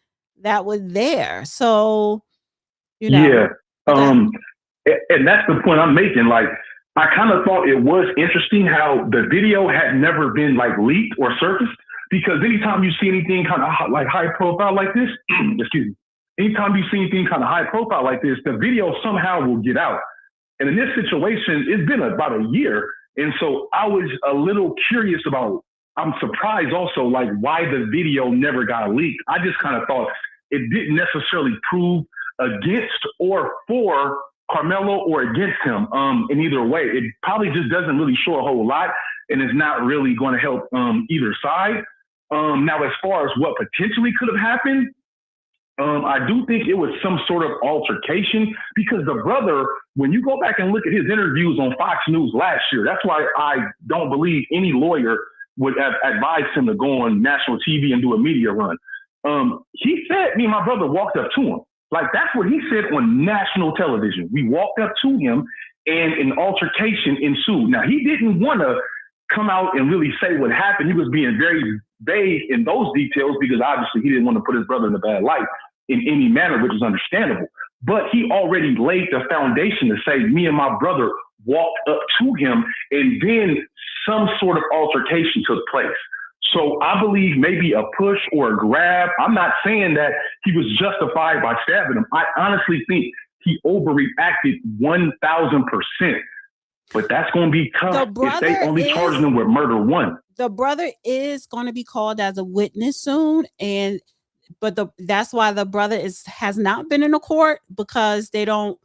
that were there. So, Yeah. And that's the point I'm making. I kind of thought it was interesting how the video had never been leaked or surfaced, because anytime you see anything kind of high profile like this, excuse me, anytime you see anything kind of high profile like this, the video somehow will get out. And in this situation, it's been about a year. And so I was a little curious I'm surprised also why the video never got leaked. I just kind of thought it didn't necessarily prove against or for Karmelo or against him in either way. It probably just doesn't really show a whole lot, and it's not really going to help either side. Now, as far as what potentially could have happened, I do think it was some sort of altercation, because the brother, when you go back and look at his interviews on Fox News last year, that's why I don't believe any lawyer would have advised him to go on national TV and do a media run. He said, me and my brother walked up to him. That's what he said on national television. We walked up to him and an altercation ensued. Now, he didn't want to come out and really say what happened. He was being very vague in those details because obviously he didn't want to put his brother in a bad light in any manner, which is understandable. But he already laid the foundation to say, me and my brother walked up to him, and then some sort of altercation took place. So I believe maybe a push or a grab. I'm not saying that he was justified by stabbing him. I honestly think he overreacted 1,000%. But that's going to be tough if they only charge him with murder one. The brother is going to be called as a witness soon, but that's why the brother has not been in the court, because they don't.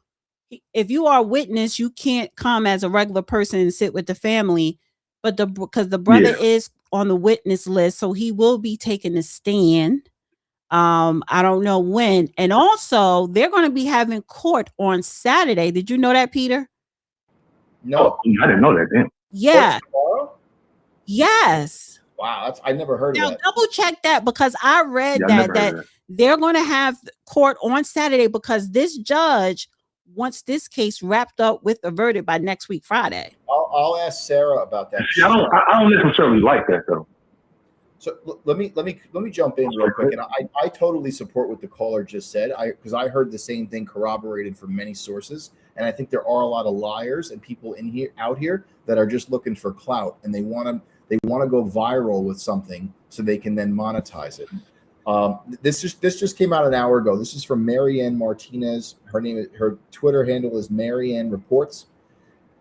If you are a witness, you can't come as a regular person and sit with the family. But because the brother is on the witness list, so he will be taking a stand. I don't know when. And also, they're going to be having court on Saturday. Did you know that, Peter? No, I didn't know that. Damn. Yeah. Tomorrow? Yes. Wow, I never heard of that. Double check that, because I read that they're going to have court on Saturday because this judge wants this case wrapped up with a verdict by next week, Friday. I'll ask Sarah about that. See, I don't necessarily like that though. So let me jump in real quick, and I totally support what the caller just said. Because I heard the same thing corroborated from many sources, and I think there are a lot of liars and people out here that are just looking for clout, and they want to go viral with something so they can then monetize it. This just came out an hour ago. This is from Marianne Martinez. Her Twitter handle is Marianne Reports.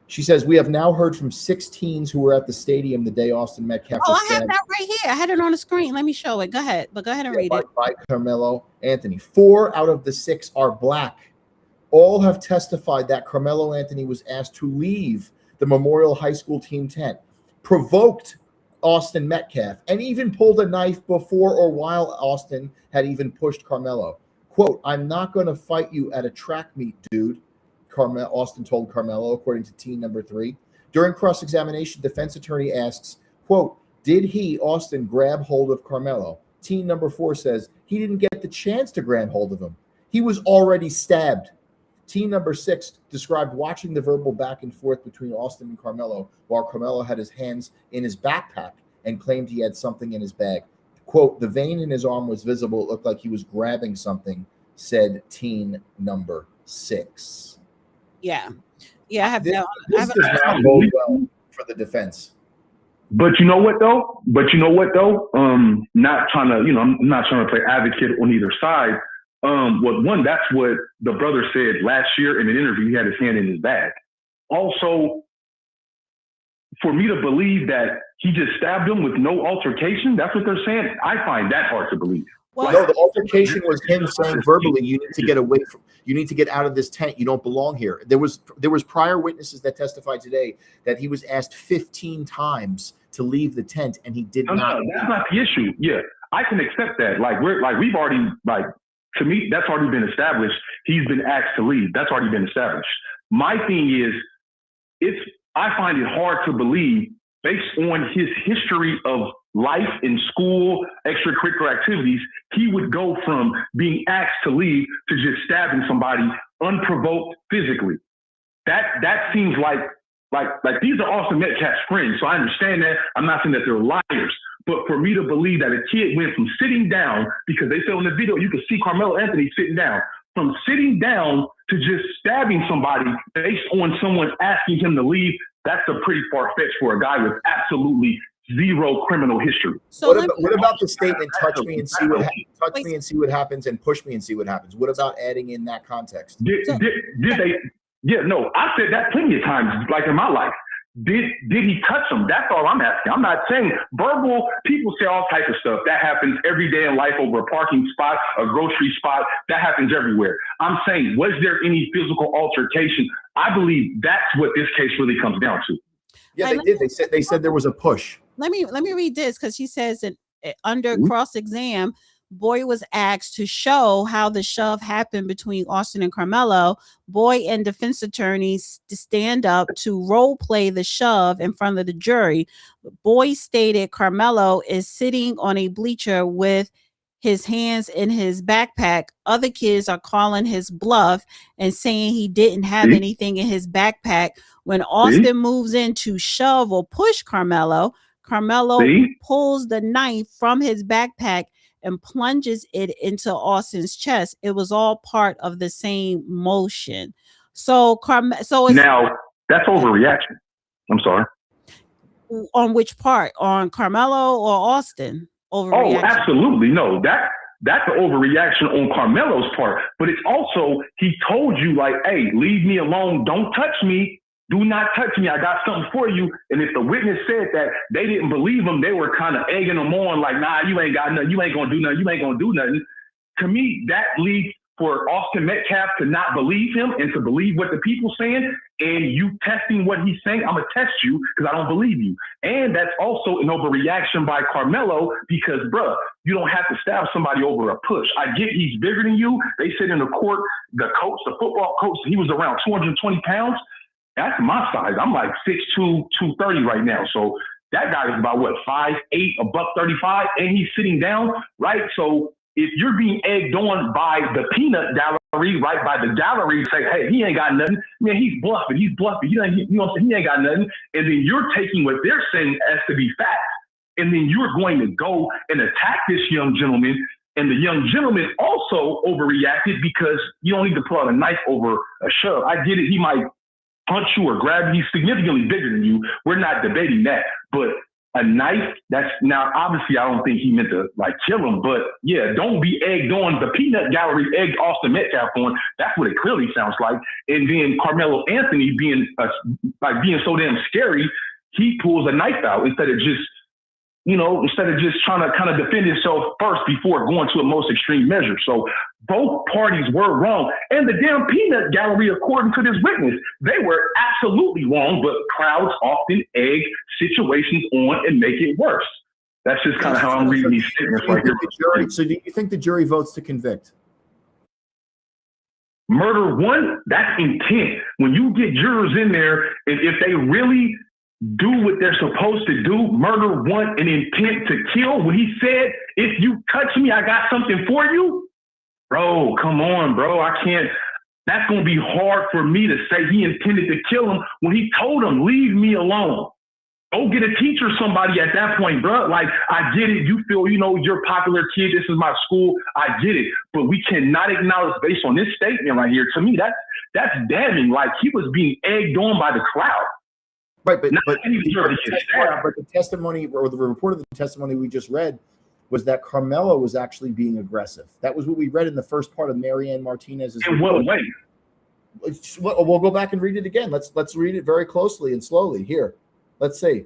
She says, we have now heard from 6 teens who were at the stadium the day Austin Metcalf was I have stabbed. that right here. I had it on the screen. Let me show it. Go ahead. But go ahead and read it. By Karmelo Anthony. 4 out of the 6 are black. All have testified that Karmelo Anthony was asked to leave the Memorial High School team tent, provoked Austin Metcalf, and even pulled a knife before or while Austin had even pushed Karmelo. Quote, I'm not going to fight you at a track meet, dude, Austin told Karmelo, according to teen number 3. During cross-examination, defense attorney asks, quote, did he, Austin, grab hold of Karmelo? Teen number 4 says he didn't get the chance to grab hold of him. He was already stabbed. Teen number 6 described watching the verbal back and forth between Austin and Karmelo while Karmelo had his hands in his backpack and claimed he had something in his bag. Quote, the vein in his arm was visible. It looked like he was grabbing something, said teen number 6. Yeah. Yeah, I have that. This does not bode well for the defense. But you know what though? Not trying to, I'm not trying to play advocate on either side. That's what the brother said last year in an interview. He had his hand in his bag. Also, for me to believe that he just stabbed him with no altercation, that's what they're saying. I find that hard to believe. Well, no, the altercation was him saying verbally, you need to get away from, you need to get out of this tent. You don't belong here. There was prior witnesses that testified today that he was asked 15 times to leave the tent and he did not. No, that's not the issue. Yeah, I can accept that. We've already, to me, that's already been established. He's been asked to leave. That's already been established. My thing is, I find it hard to believe, based on his history of life in school, extracurricular activities, he would go from being asked to leave to just stabbing somebody unprovoked physically. That seems like these are Austin Metcalf's friends. So I understand that. I'm not saying that they're liars. But for me to believe that a kid went from sitting down, because they said on the video, you can see Karmelo Anthony sitting down, from sitting down to just stabbing somebody based on someone asking him to leave, that's a pretty far-fetched for a guy with absolutely zero criminal history. So what about the statement, touch me and see what happens and push me and see what happens? What about adding in that context? Did they? Yeah, no, I said that plenty of times, like in my life. Did he touch him? That's all I'm asking. I'm not saying verbal. People say all types of stuff. That happens every day in life over a parking spot, a grocery spot. That happens everywhere. I'm saying, was there any physical altercation? I believe that's what this case really comes down to. Yeah, they did. They said there was a push. Let me read this, because she says that under cross-exam, Boy was asked to show how the shove happened between Austin and Karmelo. Boy and defense attorneys to stand up to role play the shove in front of the jury. Boy stated Karmelo is sitting on a bleacher with his hands in his backpack. Other kids are calling his bluff and saying he didn't have anything in his backpack. When Austin moves in to shove or push Karmelo, pulls the knife from his backpack and plunges it into Austin's chest. It was all part of the same motion. So now that's overreaction. I'm sorry. On which part? On Karmelo or Austin? Oh, absolutely. No, that's an overreaction on Karmelo's part. But it's also, he told you, like, hey, leave me alone. Don't touch me. Do not touch me. I got something for you. And if the witness said that, they didn't believe him. They were kind of egging him on, like, nah, you ain't got nothing. You ain't going to do nothing. You ain't going to do nothing. To me, that leads for Austin Metcalf to not believe him and to believe what the people saying, and you testing what he's saying. I'm going to test you because I don't believe you. And that's also an overreaction by Karmelo because, bruh, you don't have to stab somebody over a push. I get he's bigger than you. They said in the court, the football coach, he was around 220 pounds. That's my size. I'm like 6'2", 230 right now. So that guy is about, what, 5'8", $135, and he's sitting down, right? So if you're being egged on by the peanut gallery, right, by the gallery, say, hey, he ain't got nothing. Man, he's bluffing. He ain't got nothing. And then you're taking what they're saying as to be fact. And then you're going to go and attack this young gentleman. And the young gentleman also overreacted because you don't need to pull out a knife over a shove. I get it. He might punch you or grab you. He's significantly bigger than you. We're not debating that. But a knife, that's now obviously I don't think he meant to like kill him, but yeah, don't be egged on. The peanut gallery egged Austin Metcalf on. That's what it clearly sounds like. And then Carmelo Anthony being being so damn scary, he pulls a knife out instead of just trying to kind of defend himself first before going to a most extreme measure. So both parties were wrong. And the damn peanut gallery, according to this witness, they were absolutely wrong, but crowds often egg situations on and make it worse. That's just kind of how I'm reading these statements right here. So do you think the jury votes to convict? Murder one, that's intent. When you get jurors in there, and if they really do what they're supposed to do, murder one, an intent to kill. When he said, if you touch me, I got something for you. Bro, come on, bro. I can't. That's going to be hard for me to say he intended to kill him when he told him, leave me alone. Go get a teacher, somebody at that point, bro. Like, I get it. You feel, you're a popular kid. This is my school. I get it. But we cannot acknowledge, based on this statement right here, to me, that's damning. Like, he was being egged on by the crowd. Right, but the testimony or the report of the testimony we just read was that Karmelo was actually being aggressive. That was what we read in the first part of Marianne Martinez's report. In what way? We'll go back and read it again. Let's read it very closely and slowly. Here, let's see.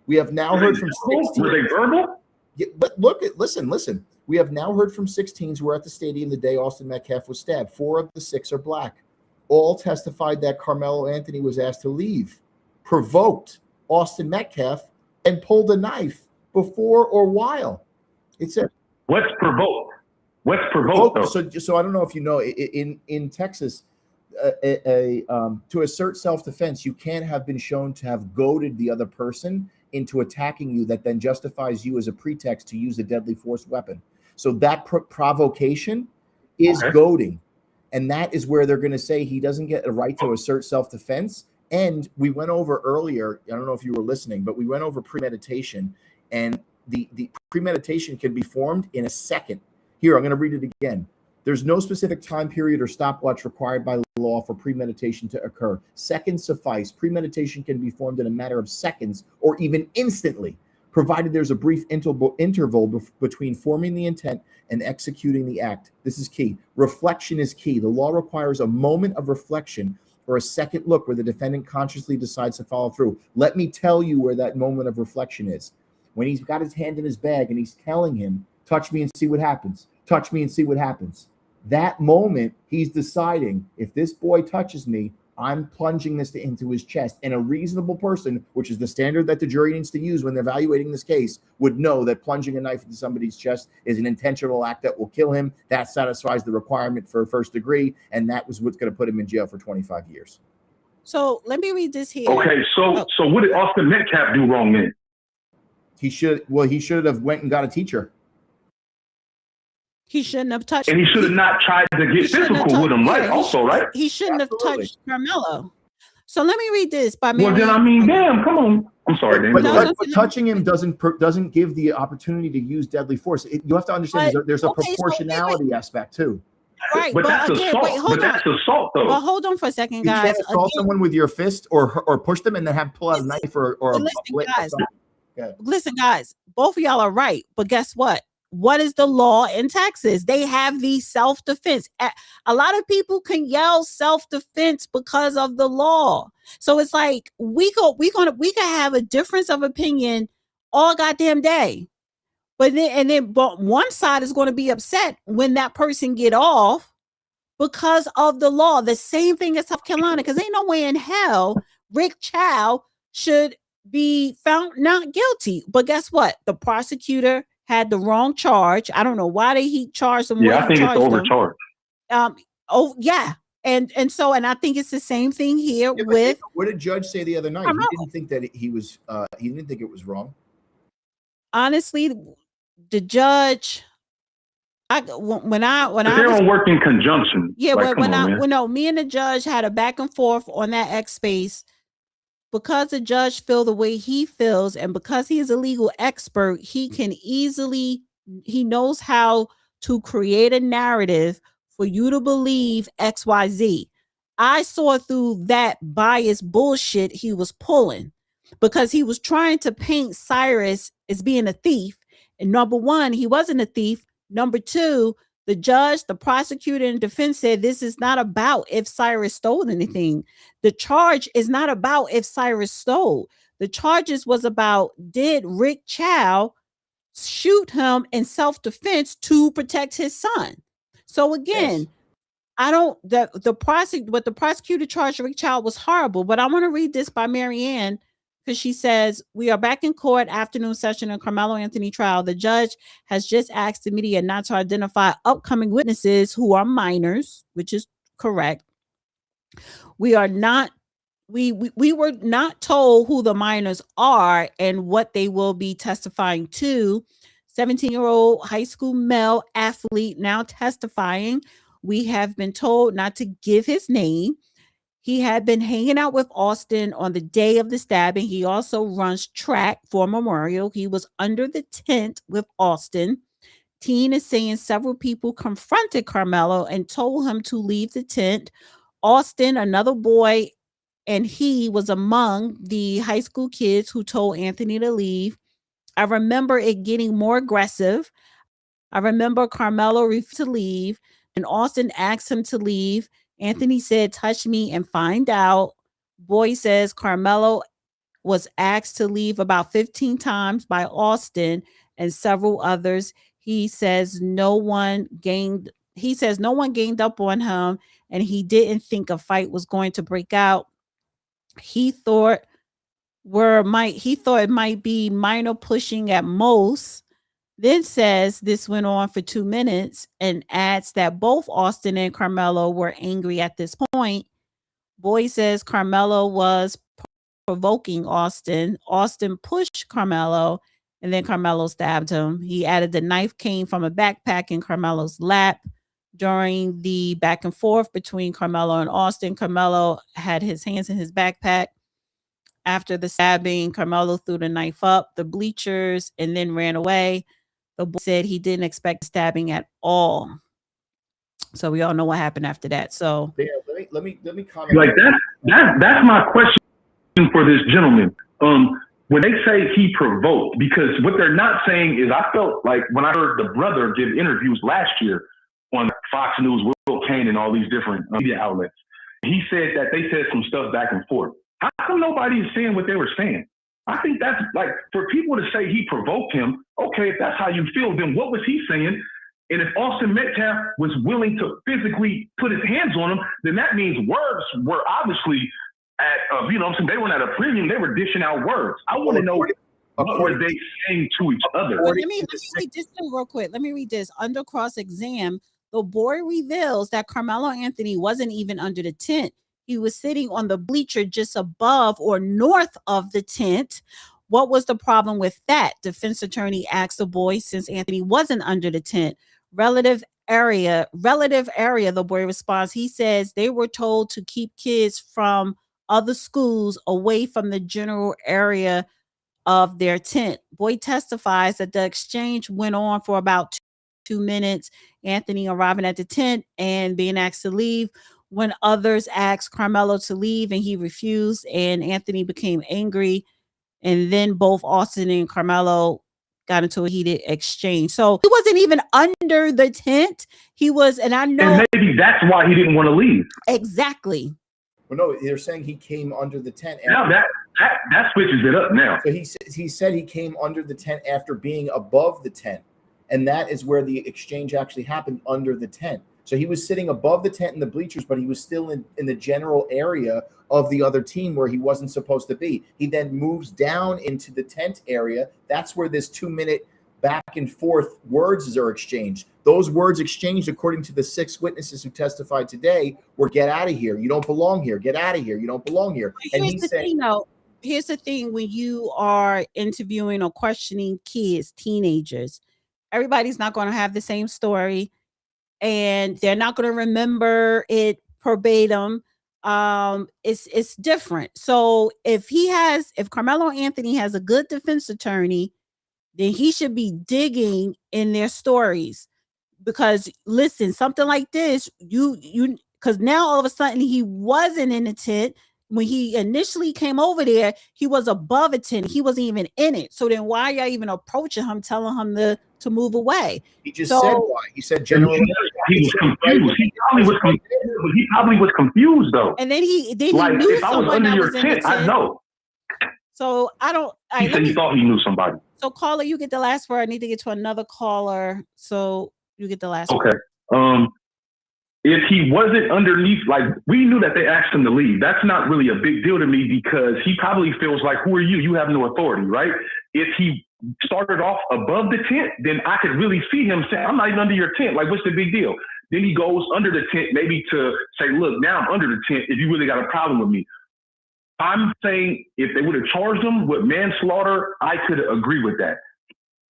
We have now heard from 16. Were they verbal? Yeah, but listen. We have now heard from 16s who were at the stadium the day Austin Metcalf was stabbed. 4 of the 6 are black. All testified that Carmelo Anthony was asked to leave, provoked Austin Metcalf, and pulled a knife before or while. It said, "What's provoked? What's provoked?" So I don't know if you know, in Texas, to assert self-defense, you can't have been shown to have goaded the other person into attacking you that then justifies you as a pretext to use a deadly force weapon. So that provocation is goading, and that is where they're going to say he doesn't get a right to assert self-defense. And we went over earlier, I don't know if you were listening, but we went over premeditation, and the premeditation can be formed in a second. Here, I'm going to read it again. There's no specific time period or stopwatch required by law for premeditation to occur. Seconds suffice. Premeditation can be formed in a matter of seconds or even instantly, provided there's a brief interval between forming the intent and executing the act. This is key. Reflection is key. The law requires a moment of reflection or a second look where the defendant consciously decides to follow through. Let me tell you where that moment of reflection is. When he's got his hand in his bag and he's telling him, touch me and see what happens. Touch me and see what happens. That moment, he's deciding, if this boy touches me, I'm plunging this into his chest. And a reasonable person, which is the standard that the jury needs to use when they're evaluating this case, would know that plunging a knife into somebody's chest is an intentional act that will kill him. That satisfies the requirement for first degree. And that was what's going to put him in jail for 25 years. So let me read this here. Okay, so what did Austin Metcalf do wrong then? He should have went and got a teacher. He shouldn't have touched. And he should have not tried to get physical with him, right? Right? He shouldn't have touched Carmelo. So let me read this by Well, then, I mean, damn, come on. I'm sorry, Dan. But touching him doesn't give the opportunity to use deadly force. You have to understand there's a proportionality aspect too. Right, but that's again, assault. That's assault, though. But hold on for a second, You guys. can't assault someone with your fist or push them and then have pull out a knife or a blade. Listen, guys, both of y'all are right. But guess what? What is the law in Texas? They have the self-defense. A lot of people can yell self-defense because of the law. So it's like we can have a difference of opinion all goddamn day. But one side is going to be upset when that person get off because of the law. The same thing as South Carolina, because ain't no way in hell Rick Chow should be found not guilty. But guess what? The prosecutor had the wrong charge. I don't know why he charged them. Yeah, I think it's overcharged. And I think it's the same thing here with. What did Judge say the other night? He didn't think that he didn't think it was wrong. Honestly, the judge. When I don't work in conjunction. Yeah, like, me and the judge had a back and forth on that X space. Because the judge feels the way he feels, and because he is a legal expert, he knows how to create a narrative for you to believe XYZ. I saw through that biased bullshit he was pulling. because he was trying to paint Cyrus as being a thief. And number one, he wasn't a thief. Number two, the judge, the prosecutor, and defense said this is not about if Cyrus stole anything. The charge is not about if Cyrus stole. The charges was about, did Rick Chow shoot him in self-defense to protect his son? So again, Yes. I don't what the prosecutor charged Rick Child was horrible, but I want to read this by Marianne because she says, we are back in court, afternoon session in Carmelo Anthony trial. The judge has just asked the media not to identify upcoming witnesses who are minors, which is correct. We are not we were not told who the minors are and what they will be testifying to. 17-year-old high school male athlete now testifying. We have been told not to give his name. He had been hanging out with Austin on the day of the stabbing. He also runs track for Memorial. He was under the tent with Austin. Teen is saying several people confronted Karmelo and told him to leave the tent. Austin, another boy, and he was among the high school kids who told Anthony to leave. I remember it getting more aggressive. I remember Karmelo refused to leave, and Austin asked him to leave. Anthony said, touch me and find out. Boy says Karmelo was asked to leave about 15 times by Austin and several others. He says no one gained up on him, and he didn't think a fight was going to break out. He thought it might be minor pushing at most. Then says this went on for 2 minutes and adds that both Austin and Karmelo were angry at this point. Boy says Karmelo was provoking Austin. Austin pushed Karmelo, and then Karmelo stabbed him. He added the knife came from a backpack in Karmelo's lap. During the back and forth between Karmelo and Austin, Karmelo had his hands in his backpack. After the stabbing, Karmelo threw the knife up the bleachers and then ran away. The boy said he didn't expect stabbing at all. So we all know what happened after that. So yeah, let me comment. Like that's my question for this gentleman. When they say he provoked, because what they're not saying is, I felt like when I heard the brother give interviews last year on Fox News, Will Kane, and all these different media outlets, he said that they said some stuff back and forth. How come nobody is saying what they were saying? I think that's like, for people to say he provoked him, okay, if that's how you feel, then what was he saying? And if Austin Metcalf was willing to physically put his hands on him, then that means words were obviously at, you know what I'm saying, they weren't at a premium, they were dishing out words. I want to know, what were they saying to each other? Well, let me read this real quick. Let me read this. Under cross-exam, the boy reveals that Carmelo Anthony wasn't even under the tent. He was sitting on the bleacher just above or north of the tent. What was the problem with that? Defense attorney asked the boy, since Anthony wasn't under the tent. Relative area, the boy responds. He says they were told to keep kids from other schools away from the general area of their tent. Boy testifies that the exchange went on for about 2 minutes. Anthony arriving at the tent and being asked to leave. When others asked Karmelo to leave and he refused, and Anthony became angry, and then both Austin and Karmelo got into a heated exchange. So he wasn't even under the tent. He was, and I know, and maybe that's why he didn't want to leave. Exactly. Well, no, they're saying he came under the tent. Now that switches it up now. So he said he came under the tent after being above the tent, and that is where the exchange actually happened, under the tent. So he was sitting above the tent in the bleachers, but he was still in the general area of the other team where he wasn't supposed to be. He then moves down into the tent area. That's where this 2-minute back and forth words are exchanged. Those words exchanged, according to the 6 witnesses who testified today, were "get out of here. You don't belong here. Get out of here. You don't belong here." And here's the thing, though. Here's the thing: when you are interviewing or questioning kids, teenagers, everybody's not going to have the same story, and they're not going to remember it verbatim. It's different. So if Carmelo Anthony has a good defense attorney, then he should be digging in their stories, because listen, something like this, because now all of a sudden he wasn't in the tent. when he initially came over there, he was above a tent. He wasn't even in it. So then why are y'all even approaching him, telling him to move away? He just said why. He said general. He was confused. He probably was confused though. And then he like, knew if I was someone under that your was in the tent, tent. I'd know. So I don't. He said he thought he knew somebody. So caller, you get the last word. I need to get to another caller. So you get the last Okay. word. If he wasn't underneath, like, we knew that they asked him to leave. That's not really a big deal to me because he probably feels like, who are you? You have no authority, right? If he started off above the tent, then I could really see him say, I'm not even under your tent. Like, what's the big deal? Then he goes under the tent, maybe to say, look, now I'm under the tent if you really got a problem with me. I'm saying if they would have charged him with manslaughter, I could agree with that.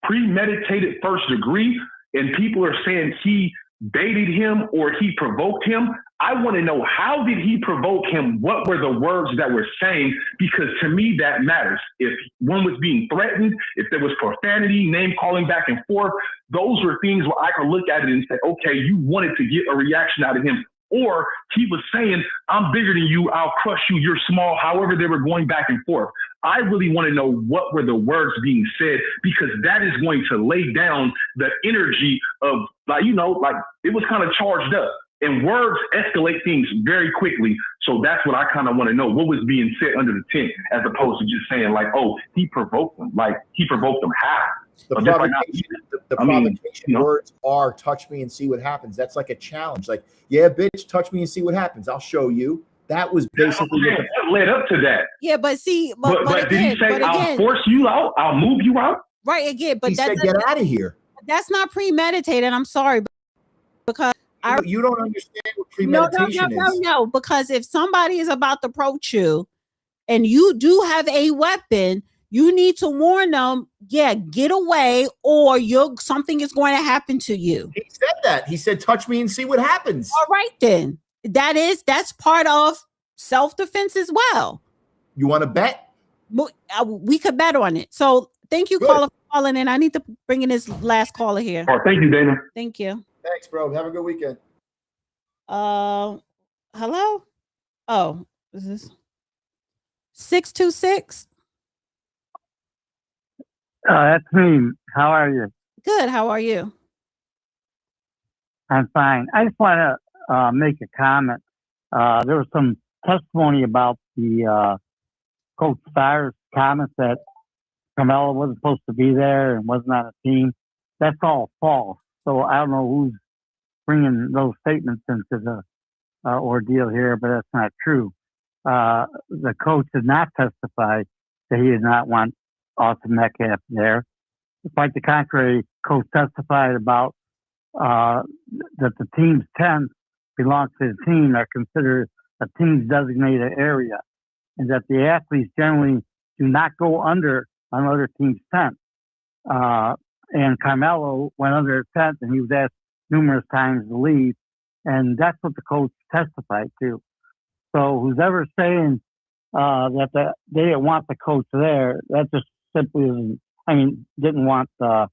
Premeditated first degree, and people are saying he baited him or he provoked him. I want to know, how did he provoke him? What were the words that were saying? Because to me, that matters. If one was being threatened, if there was profanity, name calling back and forth, those were things where I could look at it and say, okay, you wanted to get a reaction out of him. Or he was saying, I'm bigger than you, I'll crush you, you're small, however they were going back and forth. I really want to know what were the words being said, because that is going to lay down the energy of, like, you know, like it was kind of charged up. And words escalate things very quickly. So that's what I kind of want to know. What was being said under the tent, as opposed to just saying like, oh, he provoked them. Like, he provoked them how? The provocation words are touch me and see what happens. That's like a challenge. Like, yeah, bitch, touch me and see what happens. I'll show you. That was basically that led up to that. Yeah, but see, but again, did he say, I'll force you out? I'll move you out? Right, again, but he said, get out of here. That's not premeditated. I'm sorry, because you don't understand what premeditation is. No, because if somebody is about to approach you and you do have a weapon, you need to warn them, yeah, get away, or something is going to happen to you. He said that. He said, touch me and see what happens. All right, then. That's part of self-defense as well. You want to bet? We could bet on it. So thank you, caller, for calling in. I need to bring in this last caller here. Oh, thank you, Dana. Thank you. Thanks, bro. Have a good weekend. Hello? Oh, is this 626? That's me. How are you? Good. How are you? I'm fine. I just want to make a comment. There was some testimony about the Coach Starr's comments that Karmelo wasn't supposed to be there and wasn't on a team. That's all false. So I don't know who's bringing those statements into the ordeal here, but that's not true. The coach did not testify that he did not want Austin Metcalf there. Quite the contrary, coach testified about that the team's tents belong to the team, are considered a team's designated area, and that the athletes generally do not go under another team's tent. And Karmelo went under a tent, and he was asked numerous times to leave, and that's what the coach testified to. So who's ever saying that they didn't want the coach there, that just simply isn't. I mean, didn't want the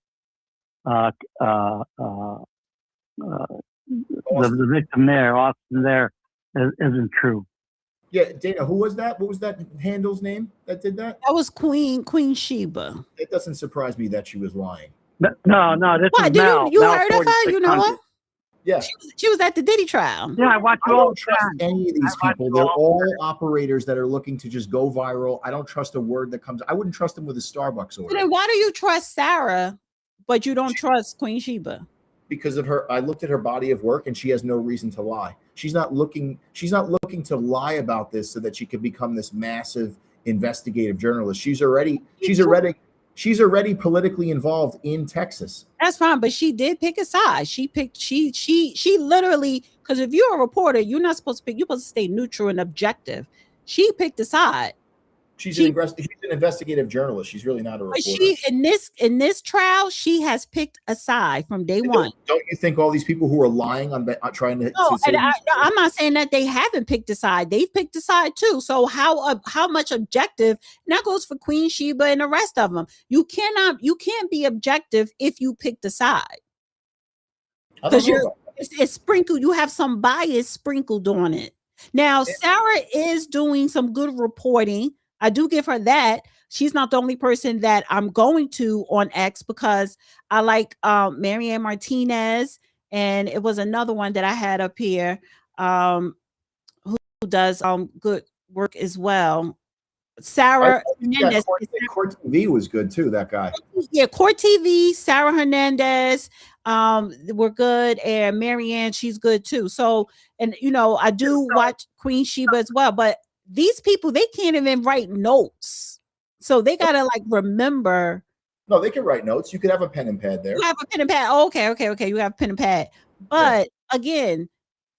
victim there, Austin there, isn't true. Yeah, Dana, who was that? What was that handle's name that did that? That was Queen Sheba. It doesn't surprise me that she was lying. No, this is Mel. You Mel heard of her? You know her? Yeah. She was at the Diddy trial. Yeah, I watch I don't trust any of these people. They're all operators that are looking to just go viral. I don't trust a word that comes. I wouldn't trust them with a Starbucks order. So then why do you trust Sarah, but you don't trust Queen Sheba? Because of her, I looked at her body of work, and she has no reason to lie. She's not looking to lie about this so that she could become this massive investigative journalist. She's already politically involved in Texas. That's fine, but she did pick a side. She literally, because if you're a reporter, you're not supposed to pick. You're supposed to stay neutral and objective. She picked a side. She's an investigative journalist. She's really not a reporter. But in this trial, she has picked a side from day one. Don't you think all these people who are lying on trying to? No, I'm not saying that they haven't picked a side. They've picked a side too. So how much objective? And that goes for Queen Sheba and the rest of them. You can't be objective if you picked a side. Because it's sprinkled. You have some bias sprinkled on it. Now, Sarah is doing some good reporting. I do give her that. She's not the only person that I'm going to on X because I like Marianne Martinez, and it was another one that I had up here who does good work as well. Sarah Hernandez. Court TV was good too. That guy. Yeah, Court TV, Sarah Hernandez, were good, and Marianne, she's good too. So, and I do watch Queen Sheba as well, but these people, they can't even write notes. So they gotta like remember. No, they can write notes. You could have a pen and pad there. You have a pen and pad. Oh, okay. You have a pen and pad. But again,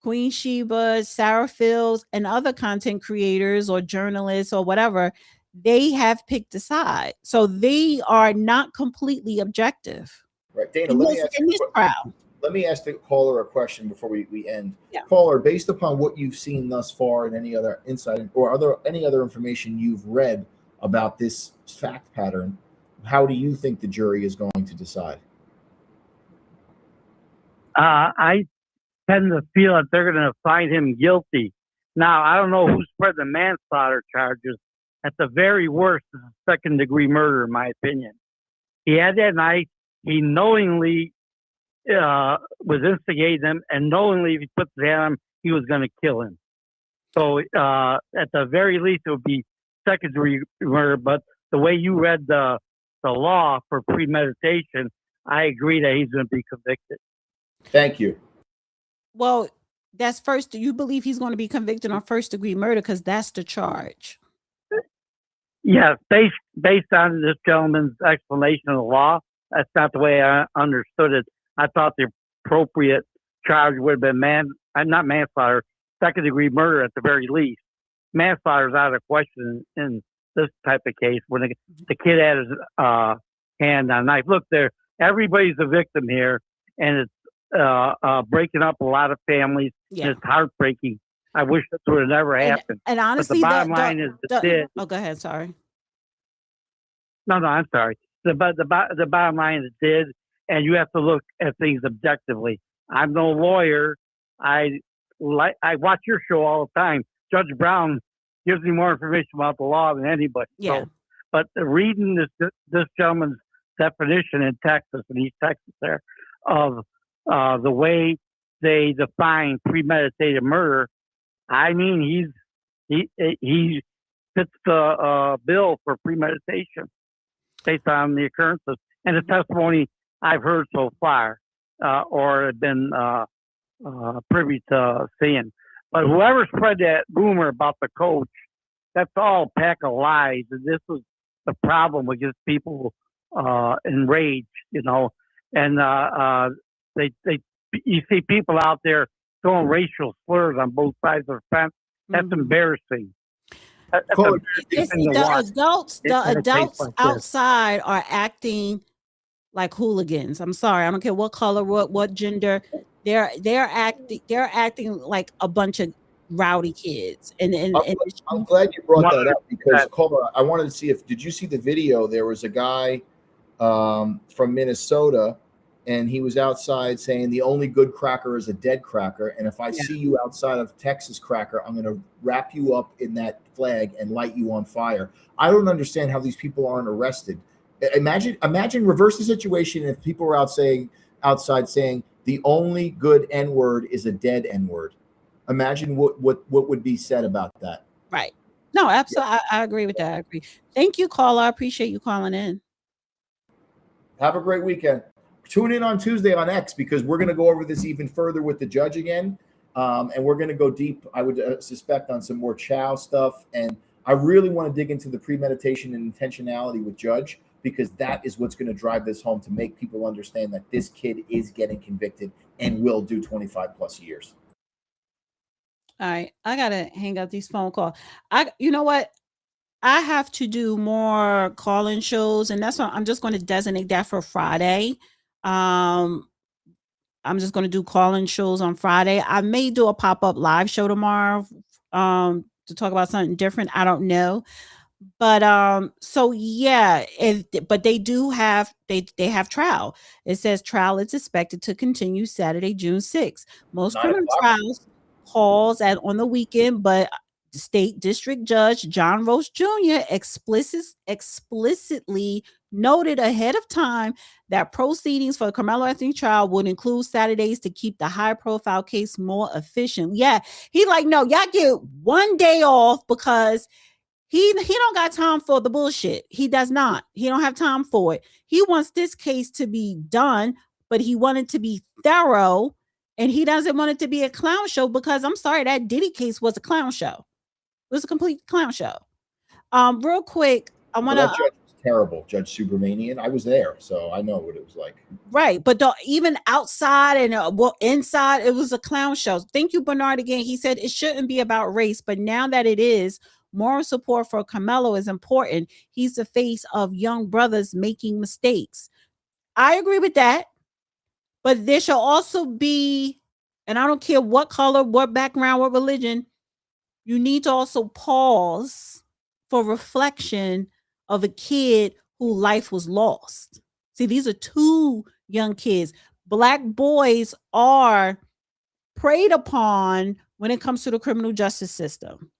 Queen Sheba, Sarah Fields, and other content creators or journalists or whatever, they have picked a side. So they are not completely objective. Right. Dana, let me ask the caller a question before we end. Yeah. Caller, based upon what you've seen thus far and any other insight or any other information you've read about this fact pattern, how do you think the jury is going to decide? I tend to feel that they're going to find him guilty. Now, I don't know who spread the manslaughter charges. At the very worst, it's a second-degree murder, in my opinion. He had that knife. He knowingly was instigating them, and knowingly, if he put his hand on him, he was going to kill him. So, at the very least, it would be second-degree murder. But the way you read the law for premeditation, I agree that he's going to be convicted. Thank you. Well, that's first. You believe he's going to be convicted on first-degree murder because that's the charge. Yeah, based on this gentleman's explanation of the law, that's not the way I understood it. I thought the appropriate charge would have been not manslaughter, second-degree murder at the very least. Manslaughter is out of question in this type of case when the kid had his hand on a knife. Look, everybody's a victim here, and it's breaking up a lot of families. Yeah. And it's heartbreaking. I wish this would have never happened. And honestly, but the bottom line is oh, go ahead. Sorry. No, I'm sorry. The bottom line is it did, and you have to look at things objectively. I'm no lawyer. I watch your show all the time. Judge Brown gives me more information about the law than anybody. Yeah. So, but reading this gentleman's definition in Texas, and East Texas there, of the way they define premeditated murder, I mean, he fits the bill for premeditation based on the occurrences and the testimony I've heard so far or have been privy to seeing. But whoever spread that rumor about the coach, that's all a pack of lies. And this was the problem with just people enraged, and you see people out there throwing racial slurs on both sides of the fence. That's embarrassing. The adults outside are acting like hooligans. I'm sorry, I don't care what color, what gender. They're acting like a bunch of rowdy kids. And I'm glad you brought that up because caller, I wanted to see did you see the video? There was a guy from Minnesota, and he was outside saying the only good cracker is a dead cracker. And if I see you outside of Texas cracker, I'm going to wrap you up in that flag and light you on fire. I don't understand how these people aren't arrested. Imagine reverse the situation if people were outside saying the only good N-word is a dead N-word. Imagine what would be said about that. Right. No, absolutely. I agree with that. I agree. Thank you, caller. I appreciate you calling in. Have a great weekend. Tune in on Tuesday on X because we're going to go over this even further with the judge again. And we're going to go deep, I would suspect, on some more Chow stuff. And I really want to dig into the premeditation and intentionality with Judge because that is what's going to drive this home to make people understand that this kid is getting convicted and will do 25 plus years. All right. I got to hang up these phone calls. You know what? I have to do more call-in shows, and that's why I'm just going to designate that for Friday. I'm just going to do call-in shows on Friday. I may do a pop-up live show tomorrow to talk about something different. I don't know. But so yeah, but they do have they have trial. It says trial is expected to continue Saturday, June 6th. Most criminal trials calls on the weekend, but State District Judge John Roach Jr. explicitly noted ahead of time that proceedings for the Karmelo Anthony trial would include Saturdays to keep the high-profile case more efficient. Yeah, he like, no, y'all get one day off because he don't got time for the bullshit. He does not. He don't have time for it. He wants this case to be done, but he wanted to be thorough, and he doesn't want it to be a clown show because I'm sorry, that Diddy case was a clown show. It was a complete clown show. Real quick, I want to. That judge was terrible, Judge Subramanian. I was there, so I know what it was like. Right, but even outside and inside, it was a clown show. Thank you, Bernard. Again, he said it shouldn't be about race, but now that it is, moral support for Karmelo is important. He's the face of young brothers making mistakes. I agree with that, but there shall also be, and I don't care what color, what background, what religion, you need to also pause for reflection of a kid whose life was lost. See, these are two young kids. Black boys are preyed upon when it comes to the criminal justice system.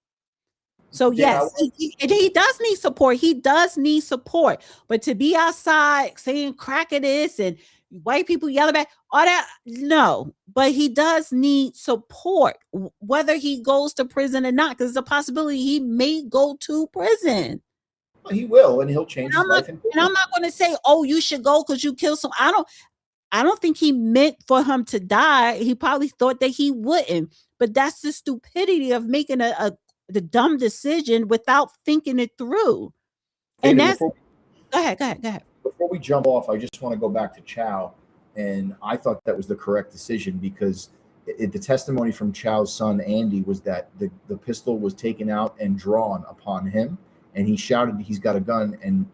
So yes, he does need support. He does need support. But to be outside saying crack it is and white people yelling back, all that, no. But he does need support, whether he goes to prison or not, because there's a possibility he may go to prison. Well, he will, and he'll change his life. And I'm not going to say, oh, you should go because you killed some. I don't think he meant for him to die. He probably thought that he wouldn't. But that's the stupidity of making the dumb decision without thinking it through. And that's go ahead. Before we jump off, I just want to go back to Chow, and I thought that was the correct decision because the testimony from Chow's son Andy was that the pistol was taken out and drawn upon him, and he shouted he's got a gun, and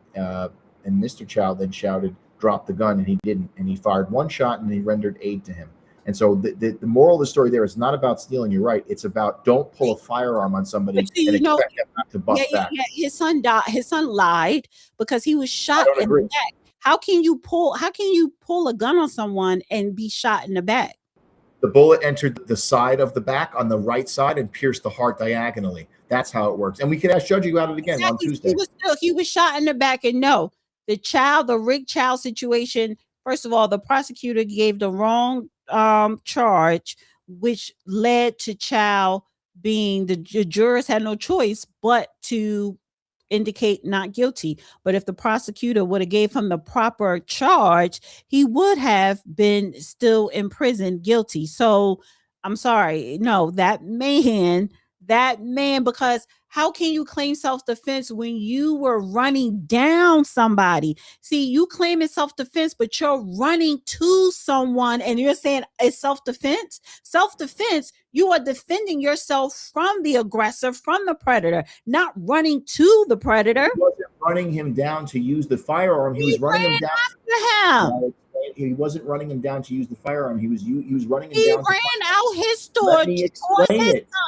Mr. Chow then shouted drop the gun, and he didn't, and he fired one shot and he rendered aid to him. And so the moral of the story there is not about stealing. You're right. It's about don't pull a firearm on somebody and expect them not to bust back. Yeah, his son died. His son lied because he was shot in the back. How can you pull a gun on someone and be shot in the back? The bullet entered the side of the back on the right side and pierced the heart diagonally. That's how it works. And we could ask Judge about it again on Tuesday. He was shot in the back, and no, the Rick Chow situation. First of all, the prosecutor gave the wrong charge, which led to Chow being the jurors had no choice but to indicate not guilty. But if the prosecutor would have gave him the proper charge, he would have been still in prison guilty. So I'm sorry, no, that man, because how can you claim self-defense when you were running down somebody? See, you claim it's self-defense, but you're running to someone and you're saying it's self-defense. Self-defense, you are defending yourself from the aggressor, from the predator, not running to the predator. He wasn't running him down to use the firearm. He was running him down after him. He wasn't running him down to use the firearm. He was running him he down. He ran out his door to his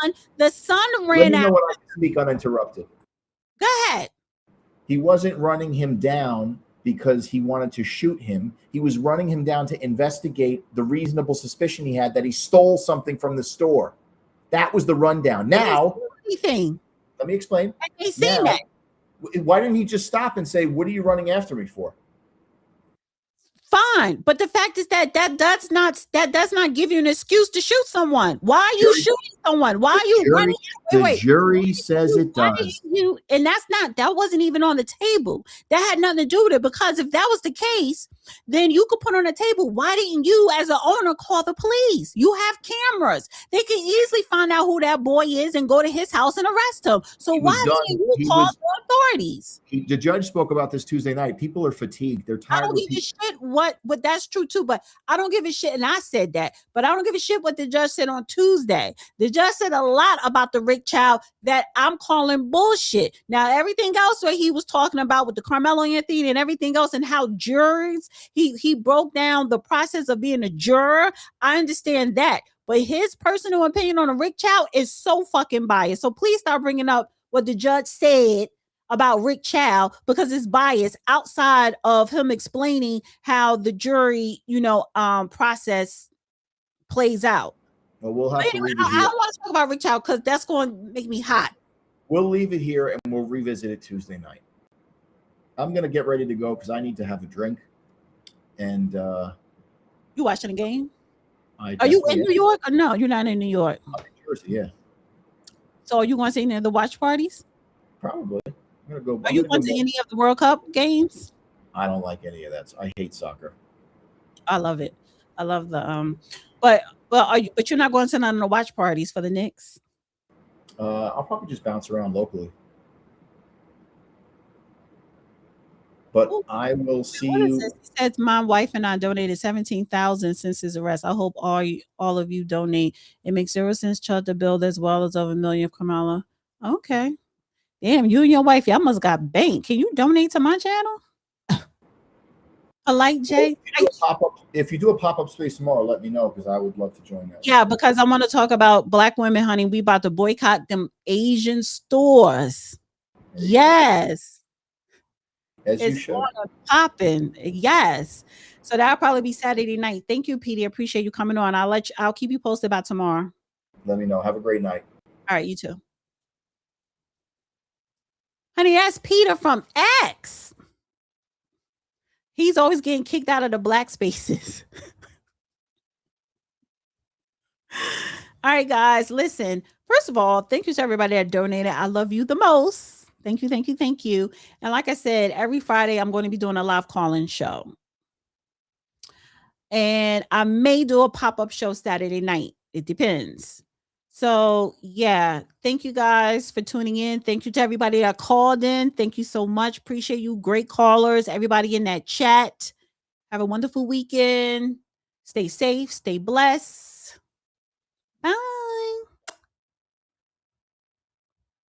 son. The son ran out. What I can speak uninterrupted. Go ahead. He wasn't running him down because he wanted to shoot him. He was running him down to investigate the reasonable suspicion he had that he stole something from the store. That was the rundown. Now, anything. Let me explain. I ain't seen that. Why didn't he just stop and say, "What are you running after me for?" Fine, but the fact is that does not give you an excuse to shoot someone. Why are you shooting someone? Why are you running? The jury says it does. And that wasn't even on the table. That had nothing to do with it, because if that was the case, then you could put on the table, why didn't you as an owner call the police? You have cameras. They can easily find out who that boy is and go to his house and arrest him. So why didn't you call the authorities? The judge spoke about this Tuesday night. People are fatigued. They're tired. I don't give a shit what that's true too, but I don't give a shit. And I said that, but I don't give a shit what the judge said on Tuesday. The judge said a lot about the Rick Chow that I'm calling bullshit. Now, everything else where he was talking about with the Karmelo Anthony and everything else and how jurors, he broke down the process of being a juror. I understand that. But his personal opinion on the Rick Chow is so fucking biased. So please start bringing up what the judge said about Rick Chow, because it's biased outside of him explaining how the jury, process plays out. Well, we'll have to leave it I here. don't want to talk about Rich Out because that's going to make me hot. We'll leave it here and we'll revisit it Tuesday night. I'm going to get ready to go because I need to have a drink. And you watching the game? Are you in New York? Or no, you're not in New York. I'm in Jersey, yeah. So are you going to see any of the watch parties? Probably. I'm going to go. Are you going to any of the World Cup games? I don't like any of that. I hate soccer. I love it. I love the but you're not going to none of the watch parties for the Knicks? I'll probably just bounce around locally. But I will see you. He says my wife and I donated $17,000 since his arrest. I hope all of you donate. It makes 0 cents charge the bill as well as over $1 million of Kamala. Okay. Damn, you and your wife, y'all must got bank. Can you donate to my channel? Polite Jay. If you do a pop-up space tomorrow, let me know because I would love to join that. Yeah, because I want to talk about Black women, honey. We about to boycott them Asian stores. Yes. As it's you should. Popping. Yes. So that'll probably be Saturday night. Thank you, Petey. Appreciate you coming on. I'll keep you posted about tomorrow. Let me know. Have a great night. All right, you too. Honey, that's Peter from X. He's always getting kicked out of the black spaces. All right, guys, listen. First of all, thank you to everybody that donated. I love you the most. Thank you, thank you, thank you. And like I said, every Friday, I'm going to be doing a live call-in show. And I may do a pop-up show Saturday night. It depends. So, yeah, thank you guys for tuning in. Thank you to everybody that called in. Thank you so much. Appreciate you. Great callers. Everybody in that chat. Have a wonderful weekend. Stay safe. Stay blessed.